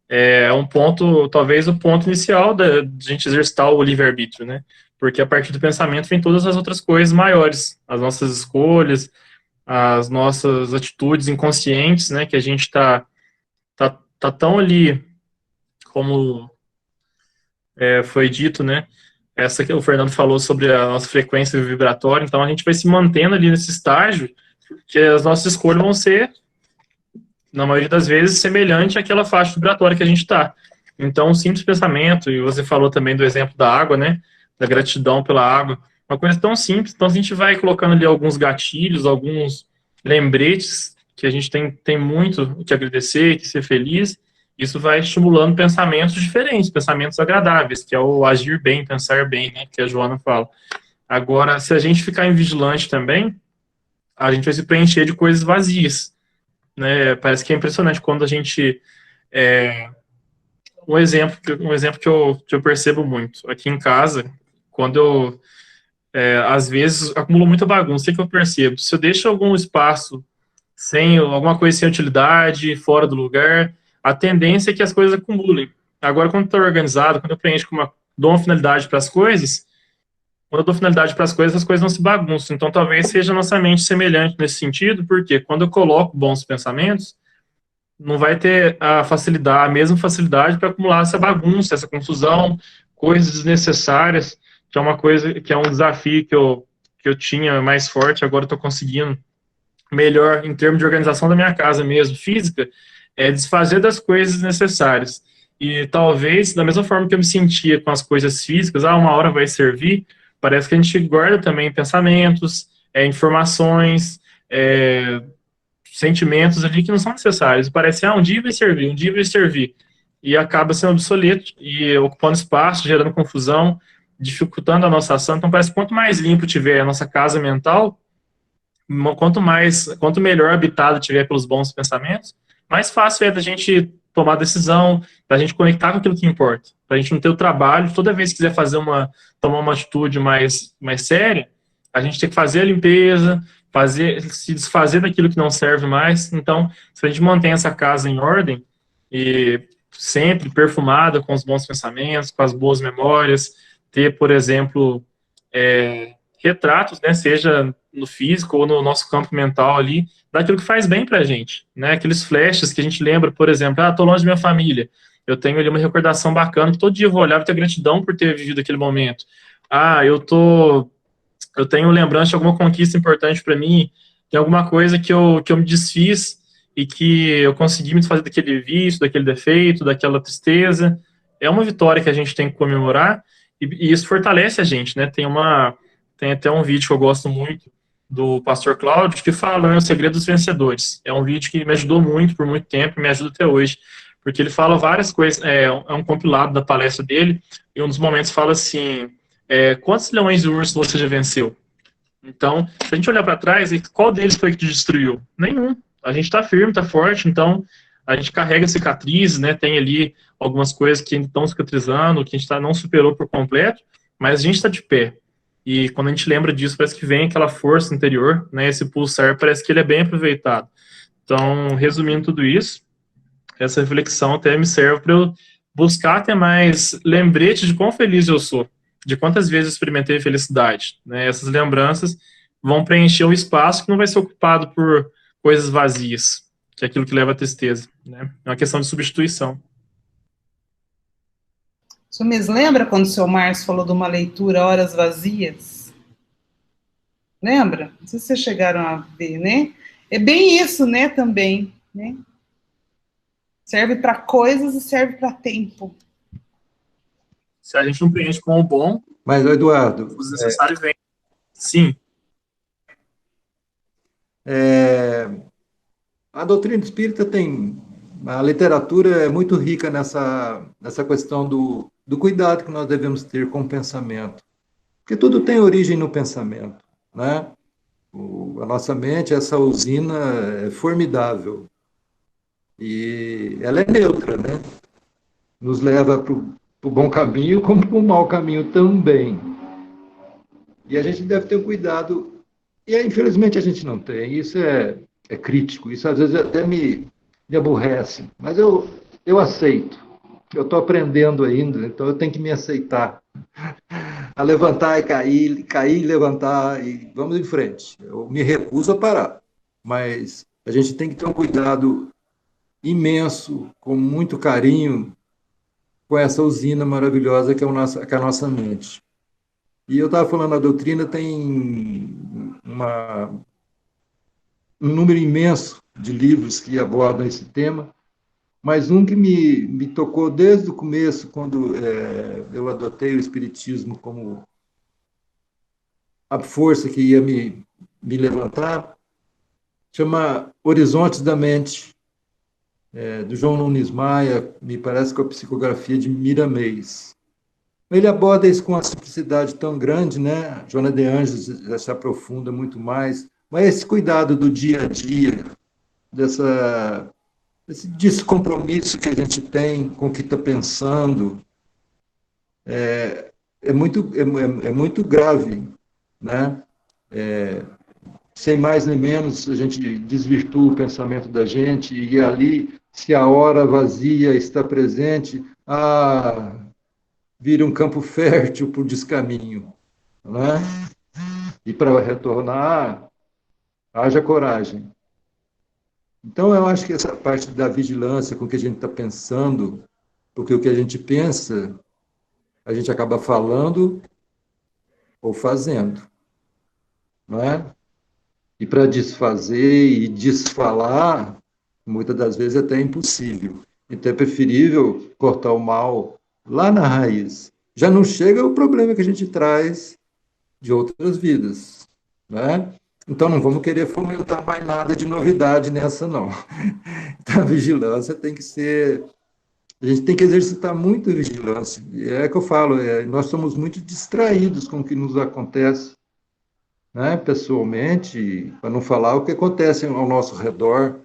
é um ponto, talvez o ponto inicial de a gente exercitar o livre-arbítrio, né? Porque a partir do pensamento vem todas as outras coisas maiores, as nossas escolhas, as nossas atitudes inconscientes, né? Que a gente tá tão ali, como foi dito, né? Essa que o Fernando falou sobre a nossa frequência vibratória, então a gente vai se mantendo ali nesse estágio, que as nossas escolhas vão ser, na maioria das vezes, semelhante àquela faixa vibratória que a gente está. Então, um simples pensamento, e você falou também do exemplo da água, né? Da gratidão pela água. Uma coisa tão simples, então a gente vai colocando ali alguns gatilhos, alguns lembretes, que a gente tem muito que agradecer, que ser feliz, isso vai estimulando pensamentos diferentes, pensamentos agradáveis, que é o agir bem, pensar bem, né? Que a Joana fala. Agora, se a gente ficar em vigilante também, a gente vai se preencher de coisas vazias, né? Parece que é impressionante quando a gente um exemplo que eu percebo muito aqui em casa, quando eu às vezes acumulo muita bagunça, o que eu percebo? Se eu deixo algum espaço sem alguma coisa sem utilidade, fora do lugar, a tendência é que as coisas acumulem. Agora, quando estou organizado, quando eu preencho dou uma finalidade para as coisas, quando eu dou finalidade para as coisas não se bagunçam. Então, talvez seja a nossa mente semelhante nesse sentido, porque quando eu coloco bons pensamentos, não vai ter a mesma facilidade para acumular essa bagunça, essa confusão, coisas desnecessárias, que é uma coisa, que é um desafio que eu tinha mais forte, agora estou conseguindo melhor em termos de organização da minha casa mesmo, física, é desfazer das coisas necessárias. E talvez, da mesma forma que eu me sentia com as coisas físicas, uma hora vai servir, parece que a gente guarda também pensamentos, informações, sentimentos ali que não são necessários. Parece, um dia vai servir, um dia vai servir. E acaba sendo obsoleto e ocupando espaço, gerando confusão, dificultando a nossa ação. Então, parece que quanto mais limpo tiver a nossa casa mental, quanto melhor habitada tiver pelos bons pensamentos, mais fácil é da gente tomar decisão, da gente conectar com aquilo que importa. Para a gente não ter o trabalho, toda vez que quiser tomar uma atitude mais séria, a gente tem que fazer a limpeza, se desfazer daquilo que não serve mais. Então, se a gente mantém essa casa em ordem, e sempre perfumada com os bons pensamentos, com as boas memórias, ter, por exemplo, retratos, né, seja no físico ou no nosso campo mental ali, daquilo que faz bem pra gente, né, aqueles flashes que a gente lembra, por exemplo, tô longe da minha família, eu tenho ali uma recordação bacana, que todo dia eu vou olhar e ter gratidão por ter vivido aquele momento. Eu tenho lembrança de alguma conquista importante para mim, tem alguma coisa que eu me desfiz e que eu consegui me desfazer daquele vício, daquele defeito, daquela tristeza. É uma vitória que a gente tem que comemorar e isso fortalece a gente, né? Tem até um vídeo que eu gosto muito do Pastor Cláudio que fala, né, o segredo dos vencedores. É um vídeo que me ajudou muito por muito tempo e me ajuda até hoje, porque ele fala várias coisas, é um compilado da palestra dele, e um dos momentos fala assim, quantos leões e ursos você já venceu? Então, se a gente olhar para trás, qual deles foi que te destruiu? Nenhum. A gente está firme, está forte, então a gente carrega cicatrizes, né? Tem ali algumas coisas que estão cicatrizando, que a gente não superou por completo, mas a gente está de pé. E quando a gente lembra disso, parece que vem aquela força interior, né? Esse pulsar, parece que ele é bem aproveitado. Então, resumindo tudo isso, essa reflexão até me serve para eu buscar ter mais lembrete de quão feliz eu sou, de quantas vezes eu experimentei felicidade, né? Essas lembranças vão preencher o espaço que não vai ser ocupado por coisas vazias, que é aquilo que leva à tristeza, né? É uma questão de substituição. O senhor me lembra quando o senhor Márcio falou de uma leitura Horas Vazias? Lembra? Não sei se vocês chegaram a ver, né? É bem isso, né, também, né? Serve para coisas e serve para tempo. Se a gente não preenche com o bom, mas, Eduardo, os necessários vêm. Sim. A doutrina espírita a literatura é muito rica nessa questão do cuidado que nós devemos ter com o pensamento. Porque tudo tem origem no pensamento, né? A nossa mente, essa usina é formidável. E ela é neutra, né? nos leva para o bom caminho, como para o mau caminho também. E a gente deve ter um cuidado, e infelizmente a gente não tem, isso é crítico, isso às vezes até me aborrece, mas eu aceito, eu estou aprendendo ainda, então eu tenho que me aceitar, a levantar e cair e levantar, e vamos em frente. Eu me recuso a parar, mas a gente tem que ter um cuidado imenso, com muito carinho, com essa usina maravilhosa que é a nossa mente. E eu estava falando, a doutrina tem um número imenso de livros que abordam esse tema, mas um que me tocou desde o começo, quando eu adotei o Espiritismo como a força que ia me levantar, chama Horizontes da Mente, do João Nunes Maia, me parece com a psicografia de Miramês. Ele aborda isso com uma simplicidade tão grande, né? Joana de Anjos já se aprofunda muito mais, mas esse cuidado do dia a dia, esse descompromisso que a gente tem com o que está pensando, é muito grave, né? Sem mais nem menos, a gente desvirtua o pensamento da gente, e ali, se a hora vazia está presente, vira um campo fértil para o descaminho, né? E para retornar, haja coragem. Então, eu acho que essa parte da vigilância com o que a gente está pensando, porque o que a gente pensa, a gente acaba falando ou fazendo, não é? E para desfazer e desfalar, muitas das vezes até é impossível. Então, é preferível cortar o mal lá na raiz. Já não chega o problema que a gente traz de outras vidas, né? Então, não vamos querer fomentar mais nada de novidade nessa, não. Então, a vigilância tem que ser... A gente tem que exercitar muito a vigilância. E é que eu falo, nós somos muito distraídos com o que nos acontece, né? Pessoalmente, para não falar o que acontece ao nosso redor.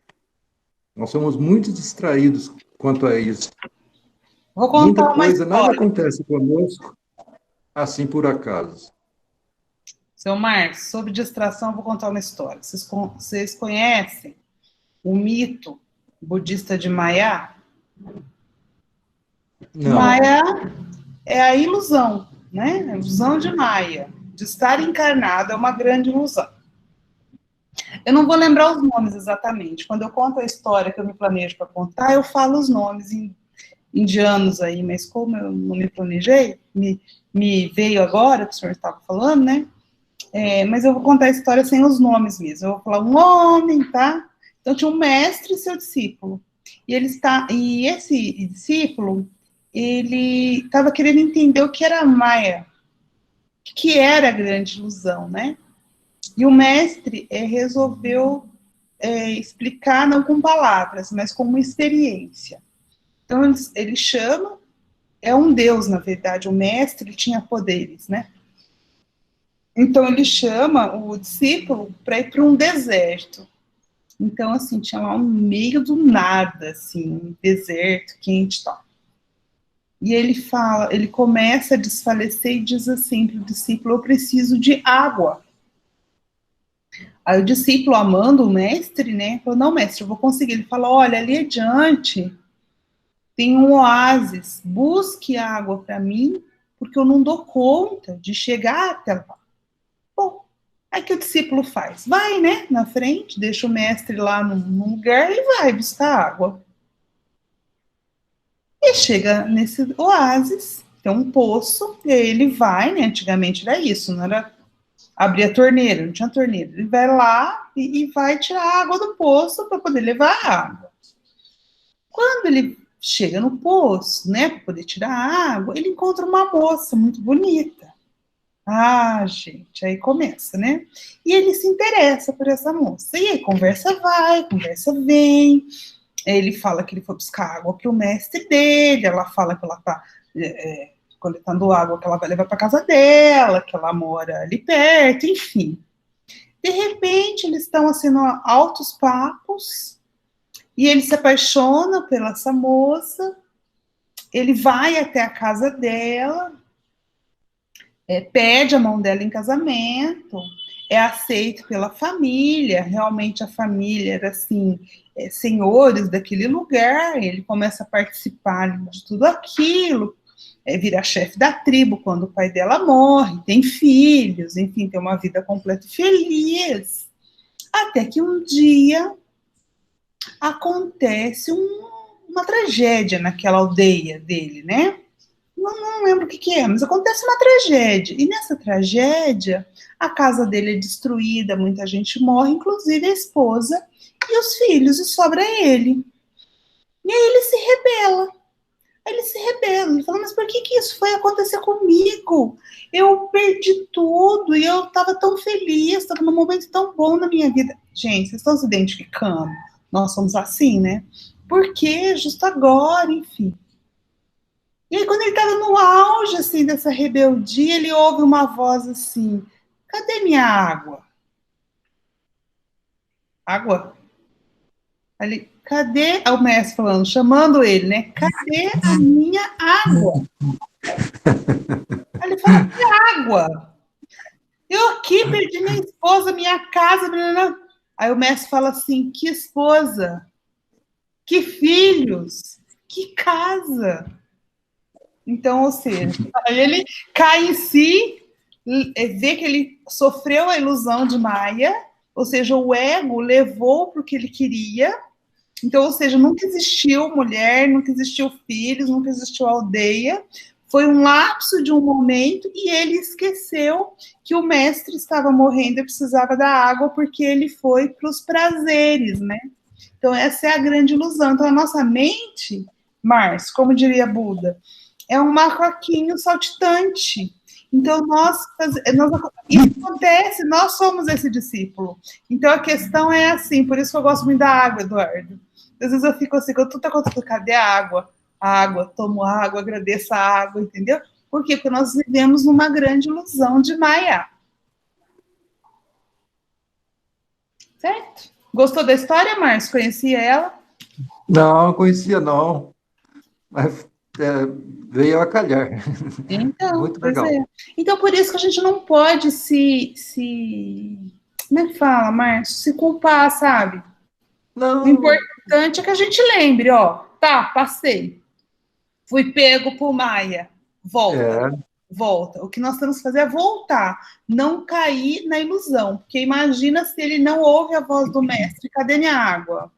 Nós somos muito distraídos quanto a isso. Vou Muita contar uma coisa, nada história. acontece conosco assim por acaso. Seu Marcos, sobre distração, eu vou contar uma história. Vocês conhecem o mito budista de Maya? Não. Maya é a ilusão, né? A ilusão de Maya. De estar encarnado é uma grande ilusão. Eu não vou lembrar os nomes exatamente. Quando eu conto a história que eu me planejo para contar, eu falo os nomes indianos aí, mas como eu não me planejei, me veio agora, que o senhor estava falando, né? Mas eu vou contar a história sem os nomes mesmo. Eu vou falar um homem, tá? Então tinha um mestre e seu discípulo. E esse discípulo, ele estava querendo entender o que era a Maya, o que era a grande ilusão, né? E o mestre resolveu explicar, não com palavras, mas com uma experiência. Então ele chama, é um deus, na verdade, o mestre tinha poderes, né? Então ele chama o discípulo para ir para um deserto. Então, assim, tinha lá um meio do nada, assim, um deserto quente e tal. E ele começa a desfalecer e diz assim para o discípulo: eu preciso de água. Aí o discípulo, amando o mestre, né, falou: não, mestre, eu vou conseguir. Ele fala: olha, ali adiante tem um oásis, busque água para mim, porque eu não dou conta de chegar até lá. Bom, aí que o discípulo faz? Vai, né, na frente, deixa o mestre lá num lugar e vai buscar água. E chega nesse oásis, tem um poço, e aí ele vai, né, antigamente era isso, não era abrir a torneira, não tinha torneira. Ele vai lá e vai tirar a água do poço para poder levar a água. Quando ele chega no poço, né, para poder tirar a água, ele encontra uma moça muito bonita. Ah, gente, aí começa, né? E ele se interessa por essa moça. E aí conversa vai, conversa vem. Ele fala que ele foi buscar água para o mestre dele, ela fala que ela está coletando água que ela vai levar para casa dela, que ela mora ali perto, enfim. De repente, eles estão assim, altos papos, e ele se apaixona pela essa moça, ele vai até a casa dela, pede a mão dela em casamento, é aceito pela família, realmente a família era assim, senhores daquele lugar, ele começa a participar de tudo aquilo, vira chefe da tribo quando o pai dela morre, tem filhos, enfim, tem uma vida completa e feliz, até que um dia acontece uma tragédia naquela aldeia dele, né? Não lembro o que é, mas acontece uma tragédia. E nessa tragédia, a casa dele é destruída, muita gente morre, inclusive a esposa e os filhos, e sobra ele. E aí ele se rebela. Ele fala, mas por que isso foi acontecer comigo? Eu perdi tudo e eu estava tão feliz, estava num momento tão bom na minha vida. Gente, vocês estão se identificando? Nós somos assim, né? Por que justo agora, enfim. E aí, quando ele estava no auge, assim, dessa rebeldia, ele ouve uma voz assim, cadê minha água? Água? Ali, cadê? É o mestre falando, chamando ele, né? Cadê a minha água? Aí ele fala, que água? Eu aqui perdi minha esposa, minha casa, blá, blá. Aí o mestre fala assim, que esposa? Que filhos? Que casa? Então, ou seja, aí ele cai em si, vê que ele sofreu a ilusão de Maia, ou seja, o ego levou para o que ele queria. Então, ou seja, nunca existiu mulher, nunca existiu filhos, nunca existiu aldeia. Foi um lapso de um momento e ele esqueceu que o mestre estava morrendo e precisava da água porque ele foi para os prazeres, né? Então, essa é a grande ilusão. Então, a nossa mente, Márcio, como diria Buda, é um macaquinho saltitante. Então, isso acontece, nós somos esse discípulo. Então, a questão é assim, por isso que eu gosto muito da água, Eduardo. Às vezes eu fico assim, quando tu tá contando, cadê a água? A água, tomo água, agradeço a água, entendeu? Por quê? Porque nós vivemos numa grande ilusão de Maya. Certo? Gostou da história, Márcio? Conhecia ela? Não conhecia, não. Mas veio a calhar. Então, Muito pois legal. é. Então, por isso que a gente não pode como é que fala, Márcio? Se culpar, sabe? Não, O importante é que a gente lembre, ó, tá, passei. Fui pego por Maia. Volta. Volta. O que nós temos que fazer é voltar, não cair na ilusão. Porque imagina se ele não ouve a voz do mestre, cadê minha água?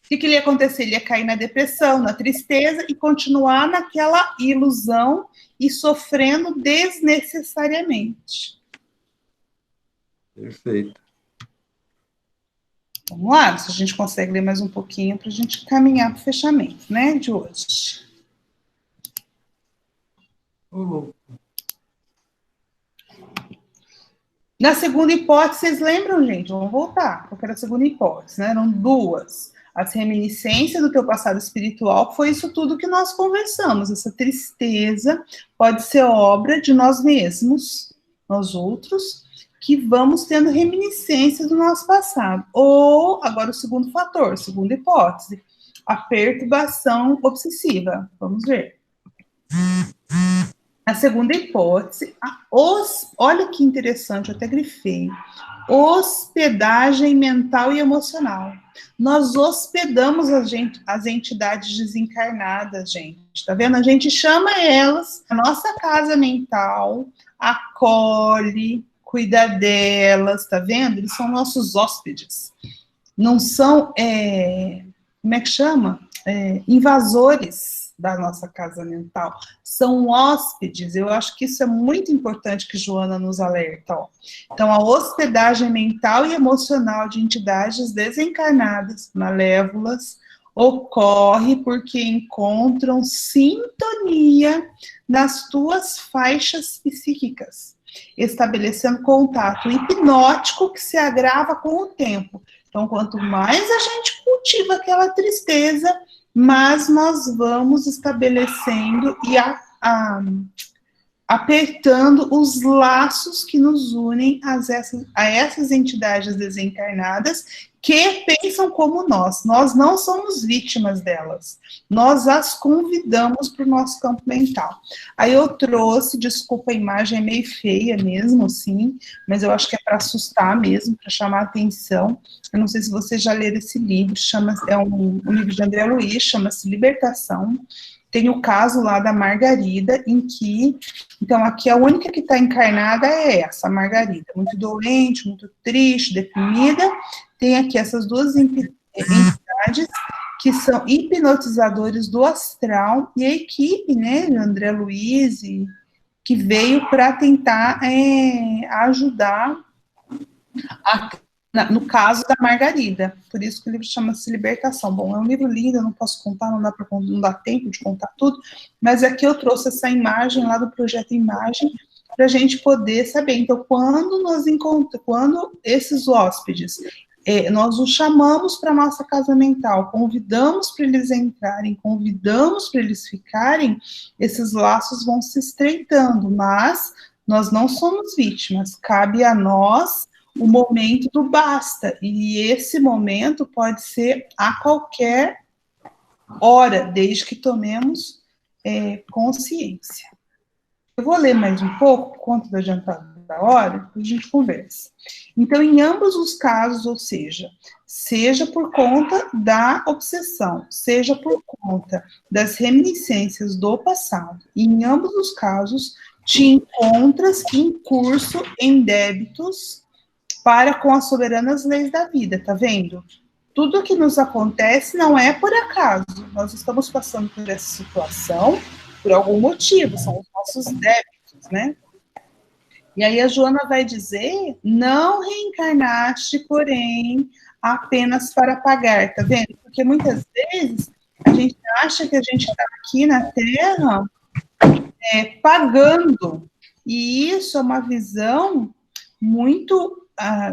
O que ia acontecer? Ele ia cair na depressão, na tristeza e continuar naquela ilusão e sofrendo desnecessariamente. Perfeito. Vamos lá, se a gente consegue ler mais um pouquinho para a gente caminhar para o fechamento, né, de hoje. Na segunda hipótese, vocês lembram, gente? Vamos voltar, porque era a segunda hipótese, né? Eram duas. As reminiscências do teu passado espiritual, foi isso tudo que nós conversamos. Essa tristeza pode ser obra de nós mesmos, nós outros, que vamos tendo reminiscências do nosso passado. Ou, agora o segundo fator, segunda hipótese, a perturbação obsessiva. Vamos ver. A segunda hipótese, olha que interessante, eu até grifei, hospedagem mental e emocional. Nós hospedamos as entidades desencarnadas, gente, tá vendo? A gente chama elas, a nossa casa mental, acolhe, cuida delas, tá vendo? Eles são nossos hóspedes. Não são, como é que chama? Invasores da nossa casa mental, são hóspedes. Eu acho que isso é muito importante que Joana nos alerta. Ó. Então, a hospedagem mental e emocional de entidades desencarnadas, malévolas, ocorre porque encontram sintonia nas tuas faixas psíquicas, estabelecendo contato hipnótico que se agrava com o tempo. Então, quanto mais a gente cultiva aquela tristeza, mas nós vamos estabelecendo e apertando os laços que nos unem a essas entidades desencarnadas que pensam como nós. Nós não somos vítimas delas. Nós as convidamos para o nosso campo mental. Aí eu trouxe, desculpa, a imagem é meio feia mesmo, sim, mas eu acho que é para assustar mesmo, para chamar a atenção. Eu não sei se vocês já leram esse livro, é um livro de André Luiz, chama-se Libertação. Tem o caso lá da Margarida, em que, então aqui a única que está encarnada é essa, a Margarida, muito doente, muito triste, deprimida. Tem aqui essas duas entidades que são hipnotizadores do astral, e a equipe, né, do André Luiz, que veio para tentar ajudar no caso da Margarida, por isso que o livro chama-se Libertação. Bom, é um livro lindo, eu não posso contar, não dá tempo de contar tudo, mas aqui eu trouxe essa imagem lá do Projeto Imagem, para a gente poder saber. Então, quando esses hóspedes, nós os chamamos para a nossa casa mental, convidamos para eles entrarem, convidamos para eles ficarem, esses laços vão se estreitando, mas nós não somos vítimas, cabe a nós o momento do basta, e esse momento pode ser a qualquer hora, desde que tomemos consciência. Eu vou ler mais um pouco, por conta da adiantada da hora, depois a gente conversa. Então, em ambos os casos, ou seja por conta da obsessão, seja por conta das reminiscências do passado, e em ambos os casos, te encontras em curso em débitos para com as soberanas leis da vida, tá vendo? Tudo que nos acontece não é por acaso, nós estamos passando por essa situação por algum motivo, são os nossos débitos, né? E aí a Joana vai dizer, não reencarnaste, porém, apenas para pagar, tá vendo? Porque muitas vezes a gente acha que a gente está aqui na Terra pagando, e isso é uma visão muito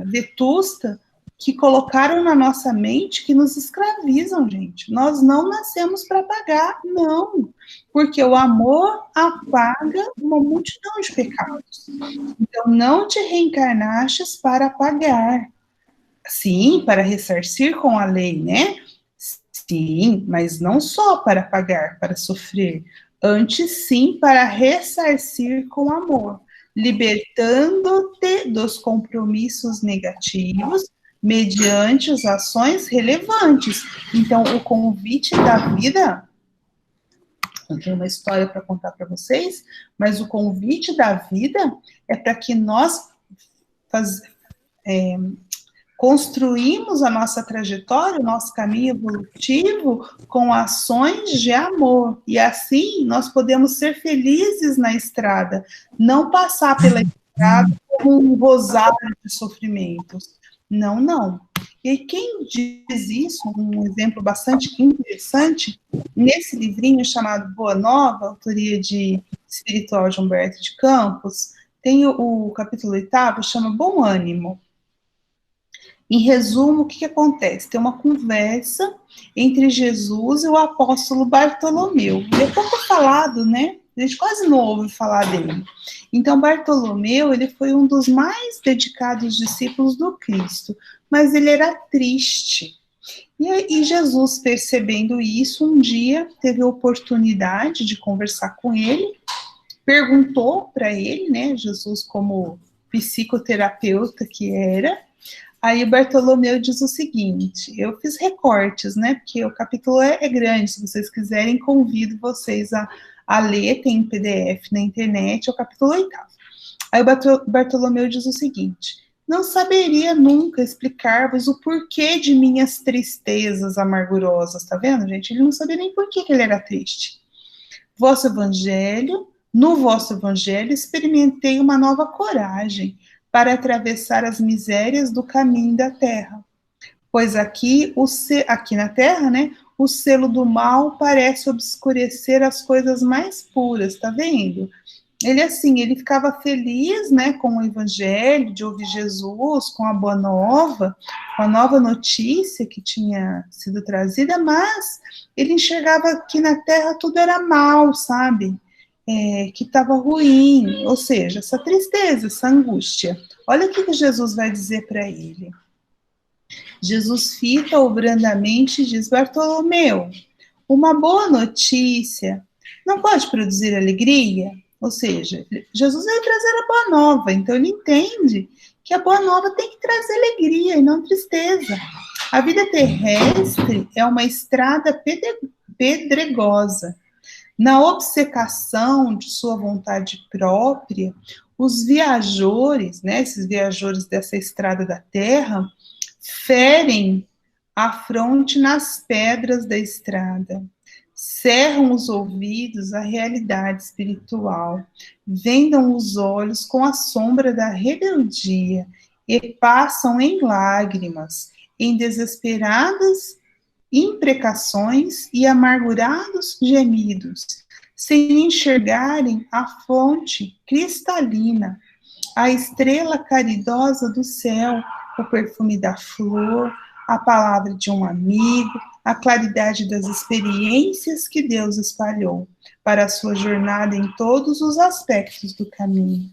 vetusta que colocaram na nossa mente, que nos escravizam, gente. Nós não nascemos para pagar, não. Porque o amor apaga uma multidão de pecados. Então, não te reencarnastes para pagar. Sim, para ressarcir com a lei, né? Sim, mas não só para pagar, para sofrer. Antes, sim, para ressarcir com amor, libertando-te dos compromissos negativos mediante as ações relevantes. Então, o convite da vida, eu tenho uma história para contar para vocês, mas o convite da vida é para que nós construímos a nossa trajetória, o nosso caminho evolutivo com ações de amor. E assim nós podemos ser felizes na estrada, não passar pela estrada como um rosário de sofrimentos. Não, não. E quem diz isso, um exemplo bastante interessante, nesse livrinho chamado Boa Nova, autoria de espiritual de Humberto de Campos, tem o capítulo 8º, chama Bom Ânimo. Em resumo, o que acontece? Tem uma conversa entre Jesus e o apóstolo Bartolomeu. Ele é pouco falado, né? A gente quase não ouve falar dele. Então, Bartolomeu, ele foi um dos mais dedicados discípulos do Cristo, mas ele era triste. E Jesus, percebendo isso, um dia teve a oportunidade de conversar com ele, perguntou para ele, né? Jesus, como psicoterapeuta que era, aí o Bartolomeu diz o seguinte, eu fiz recortes, né, porque o capítulo é grande, se vocês quiserem, convido vocês a ler, tem em PDF na internet, é o capítulo 8º. Aí o Bartolomeu diz o seguinte, não saberia nunca explicar-vos o porquê de minhas tristezas amargurosas, tá vendo, gente? Ele não sabia nem por que ele era triste. No vosso evangelho, experimentei uma nova coragem, para atravessar as misérias do caminho da terra. Pois aqui na terra, né, o selo do mal parece obscurecer as coisas mais puras, tá vendo? Ele ficava feliz, né, com o evangelho, de ouvir Jesus, com a boa nova, com a nova notícia que tinha sido trazida, mas ele enxergava que na terra tudo era mal, sabe? que estava ruim, ou seja, essa tristeza, essa angústia. Olha o que Jesus vai dizer para ele. Jesus fita-o brandamente e diz: Bartolomeu, uma boa notícia não pode produzir alegria? Ou seja, Jesus veio trazer a boa nova, então ele entende que a boa nova tem que trazer alegria e não tristeza. A vida terrestre é uma estrada pedregosa. Na obcecação de sua vontade própria, os viajores, né, esses viajores dessa estrada da terra, ferem a fronte nas pedras da estrada, cerram os ouvidos à realidade espiritual, vendam os olhos com a sombra da rebeldia e passam em lágrimas, em desesperadas imprecações e amargurados gemidos, sem enxergarem a fonte cristalina, a estrela caridosa do céu, o perfume da flor, a palavra de um amigo, a claridade das experiências que Deus espalhou para a sua jornada em todos os aspectos do caminho.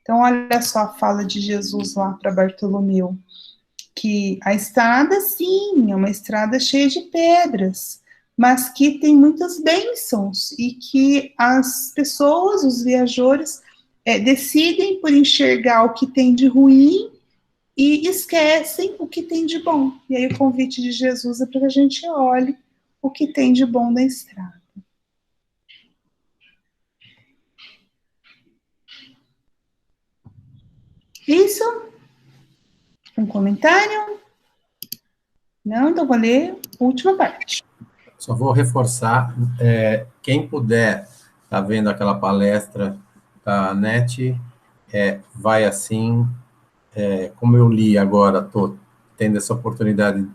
Então, olha só a fala de Jesus lá para Bartolomeu, que a estrada, sim, é uma estrada cheia de pedras, mas que tem muitas bênçãos e que as pessoas, os viajores, decidem por enxergar o que tem de ruim e esquecem o que tem de bom. E aí o convite de Jesus é para que a gente olhe o que tem de bom na estrada. Isso? Um comentário? Não, então vou ler a última parte. Só vou reforçar, quem puder, tá vendo aquela palestra da NET, vai assim, como eu li agora, estou tendo essa oportunidade,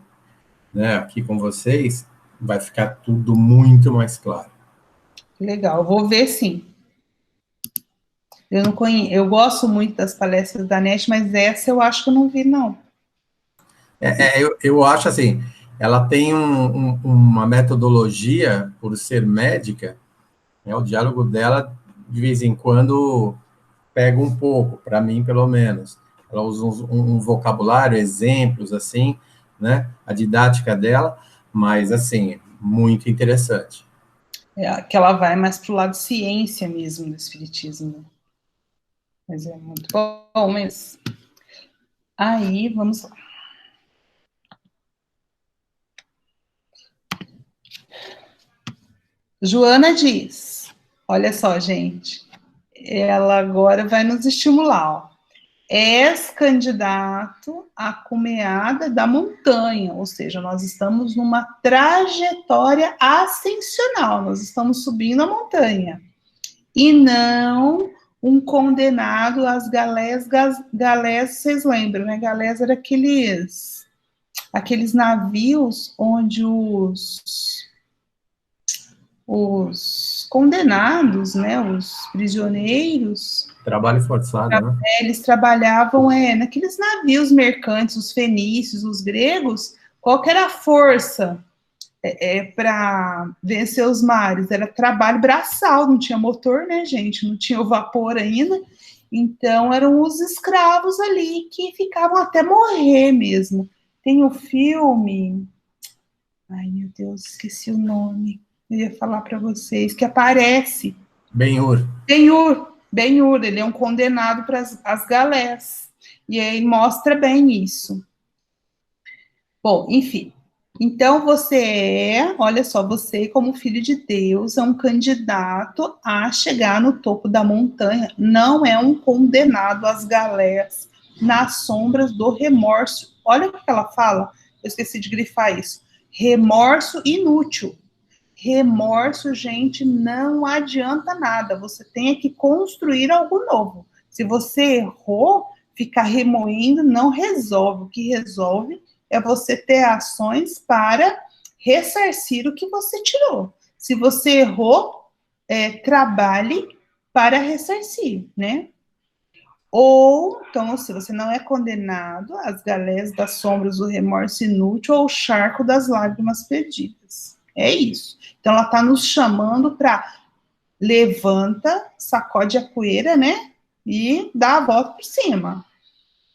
né, aqui com vocês, vai ficar tudo muito mais claro. Legal, vou ver sim. Eu não conheço, eu gosto muito das palestras da NET, mas essa eu acho que eu não vi, não. Eu acho assim, ela tem uma metodologia, por ser médica, né, o diálogo dela, de vez em quando, pega um pouco, para mim, pelo menos. Ela usa um vocabulário, exemplos, assim, né, a didática dela, mas, assim, muito interessante. Que ela vai mais para o lado ciência mesmo do espiritismo. Mas é muito bom mesmo. Aí, vamos lá. Joana diz, olha só, gente, ela agora vai nos estimular, ó. És candidato à cumeada da montanha, ou seja, nós estamos numa trajetória ascensional, nós estamos subindo a montanha, e não um condenado às galés, vocês lembram, né? Galés era aqueles navios onde os condenados, né, os prisioneiros... Trabalho forçado, né? Eles trabalhavam naqueles navios mercantes, os fenícios, os gregos. Qual que era a força para vencer os mares? Era trabalho braçal, não tinha motor, né, gente? Não tinha o vapor ainda. Então, eram os escravos ali que ficavam até morrer mesmo. Tem o filme... Ai, meu Deus, esqueci o nome. Eu ia falar para vocês, que aparece. Ben-Hur. Ben-Hur, ele é um condenado para as galés. E aí mostra bem isso. Bom, enfim. Então, olha só, você como filho de Deus é um candidato a chegar no topo da montanha, não é um condenado às galés, nas sombras do remorso. Olha o que ela fala, eu esqueci de grifar isso. Remorso inútil. Remorso, gente, não adianta nada. Você tem que construir algo novo. Se você errou, ficar remoendo não resolve. O que resolve é você ter ações para ressarcir o que você tirou. Se você errou, trabalhe para ressarcir, né? Ou, então, se você não é condenado às galés das sombras do remorso inútil ou ao charco das lágrimas perdidas. É isso. Então, ela está nos chamando para levanta, sacode a poeira, né? E dá a volta por cima.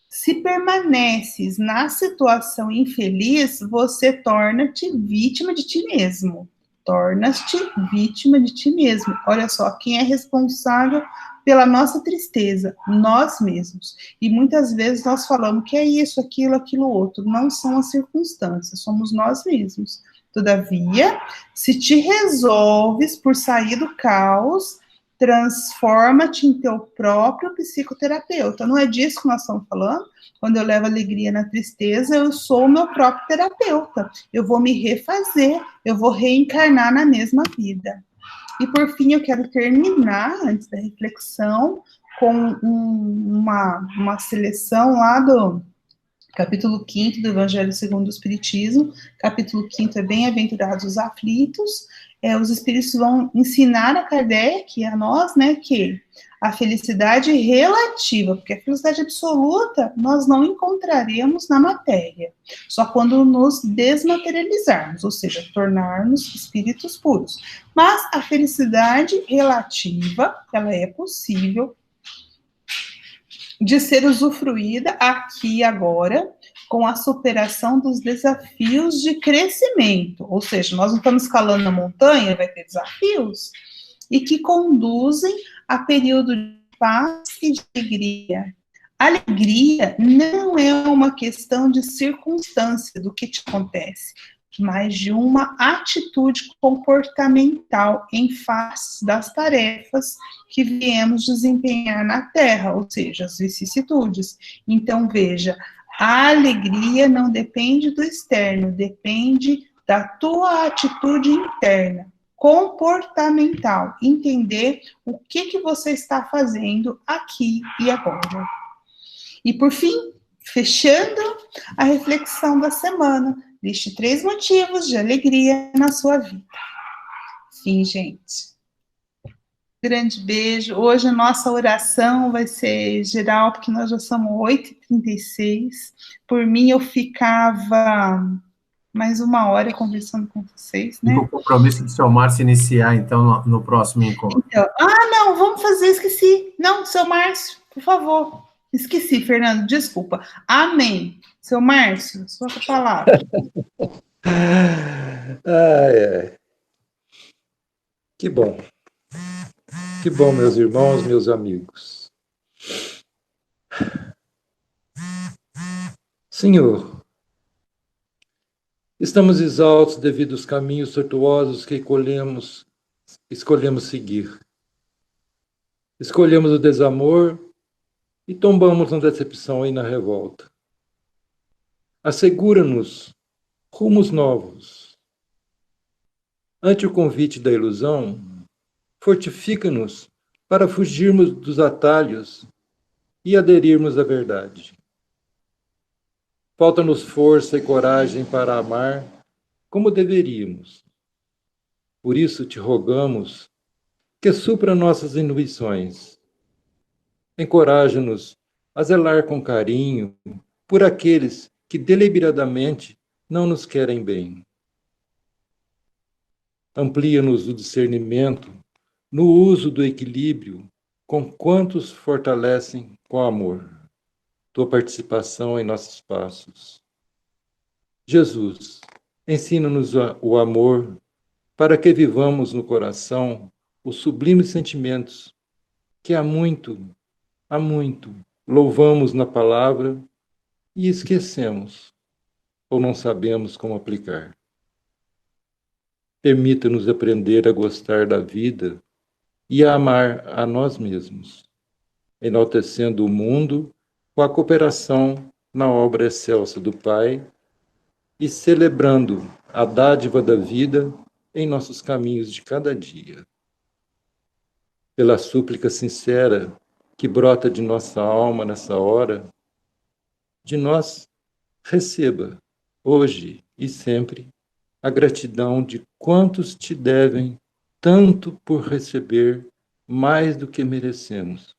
Se permaneces na situação infeliz, você torna-te vítima de ti mesmo. Tornas-te vítima de ti mesmo. Olha só, quem é responsável pela nossa tristeza? Nós mesmos. E muitas vezes nós falamos que é isso, aquilo outro. Não são as circunstâncias, somos nós mesmos. Todavia, se te resolves por sair do caos, transforma-te em teu próprio psicoterapeuta. Não é disso que nós estamos falando? Quando eu levo alegria na tristeza, eu sou o meu próprio terapeuta. Eu vou me refazer, eu vou reencarnar na mesma vida. E por fim, eu quero terminar, antes da reflexão, com uma seleção lá do capítulo 5º do Evangelho segundo o Espiritismo. Capítulo 5º é Bem-aventurados os aflitos. Os Espíritos vão ensinar a Kardec e a nós, né, que a felicidade relativa, porque a felicidade absoluta nós não encontraremos na matéria, só quando nos desmaterializarmos, ou seja, tornar-nos espíritos puros. Mas a felicidade relativa, ela é possível de ser usufruída aqui e agora, com a superação dos desafios de crescimento. Ou seja, nós não estamos escalando a montanha, vai ter desafios, e que conduzem a período de paz e de alegria. Alegria não é uma questão de circunstância do que te acontece, mas de uma atitude comportamental em face das tarefas que viemos desempenhar na Terra, ou seja, as vicissitudes. Então, veja, a alegria não depende do externo, depende da tua atitude interna, comportamental, entender o que você está fazendo aqui e agora. E, por fim, fechando a reflexão da semana, liste 3 motivos de alegria na sua vida. Sim, gente. Grande beijo. Hoje a nossa oração vai ser geral, porque nós já somos 8h36. Por mim, eu ficava mais 1 hora conversando com vocês, né? E o compromisso do seu Márcio iniciar, então, no próximo encontro. Então, não, vamos fazer, esqueci. Não, seu Márcio, por favor. Esqueci, Fernando, desculpa. Amém. Seu Márcio, sua palavra. Que bom. Que bom, meus irmãos, meus amigos. Senhor, estamos exaltos devido aos caminhos tortuosos que escolhemos seguir. Escolhemos o desamor e tombamos na decepção e na revolta. Assegura-nos rumos novos. Ante o convite da ilusão, fortifica-nos para fugirmos dos atalhos e aderirmos à verdade. Falta-nos força e coragem para amar como deveríamos. Por isso te rogamos que supra nossas inibições. Encoraja-nos a zelar com carinho por aqueles que deliberadamente não nos querem bem. Amplia-nos o discernimento no uso do equilíbrio com quantos fortalecem com amor tua participação em nossos passos. Jesus, ensina-nos o amor para que vivamos no coração os sublimes sentimentos que há muito louvamos na palavra e esquecemos ou não sabemos como aplicar. Permita-nos aprender a gostar da vida e a amar a nós mesmos, enaltecendo o mundo com a cooperação na obra excelsa do Pai e celebrando a dádiva da vida em nossos caminhos de cada dia. Pela súplica sincera que brota de nossa alma nessa hora, de nós receba, hoje e sempre, a gratidão de quantos te devem tanto por receber mais do que merecemos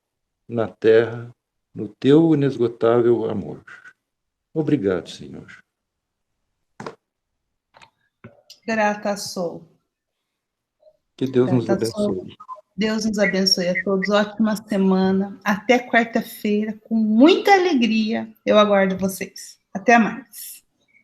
na terra, no teu inesgotável amor. Obrigado, Senhor. Grata sou. Que Deus nos abençoe. Deus nos abençoe a todos. Ótima semana. Até quarta-feira, com muita alegria. Eu aguardo vocês. Até mais.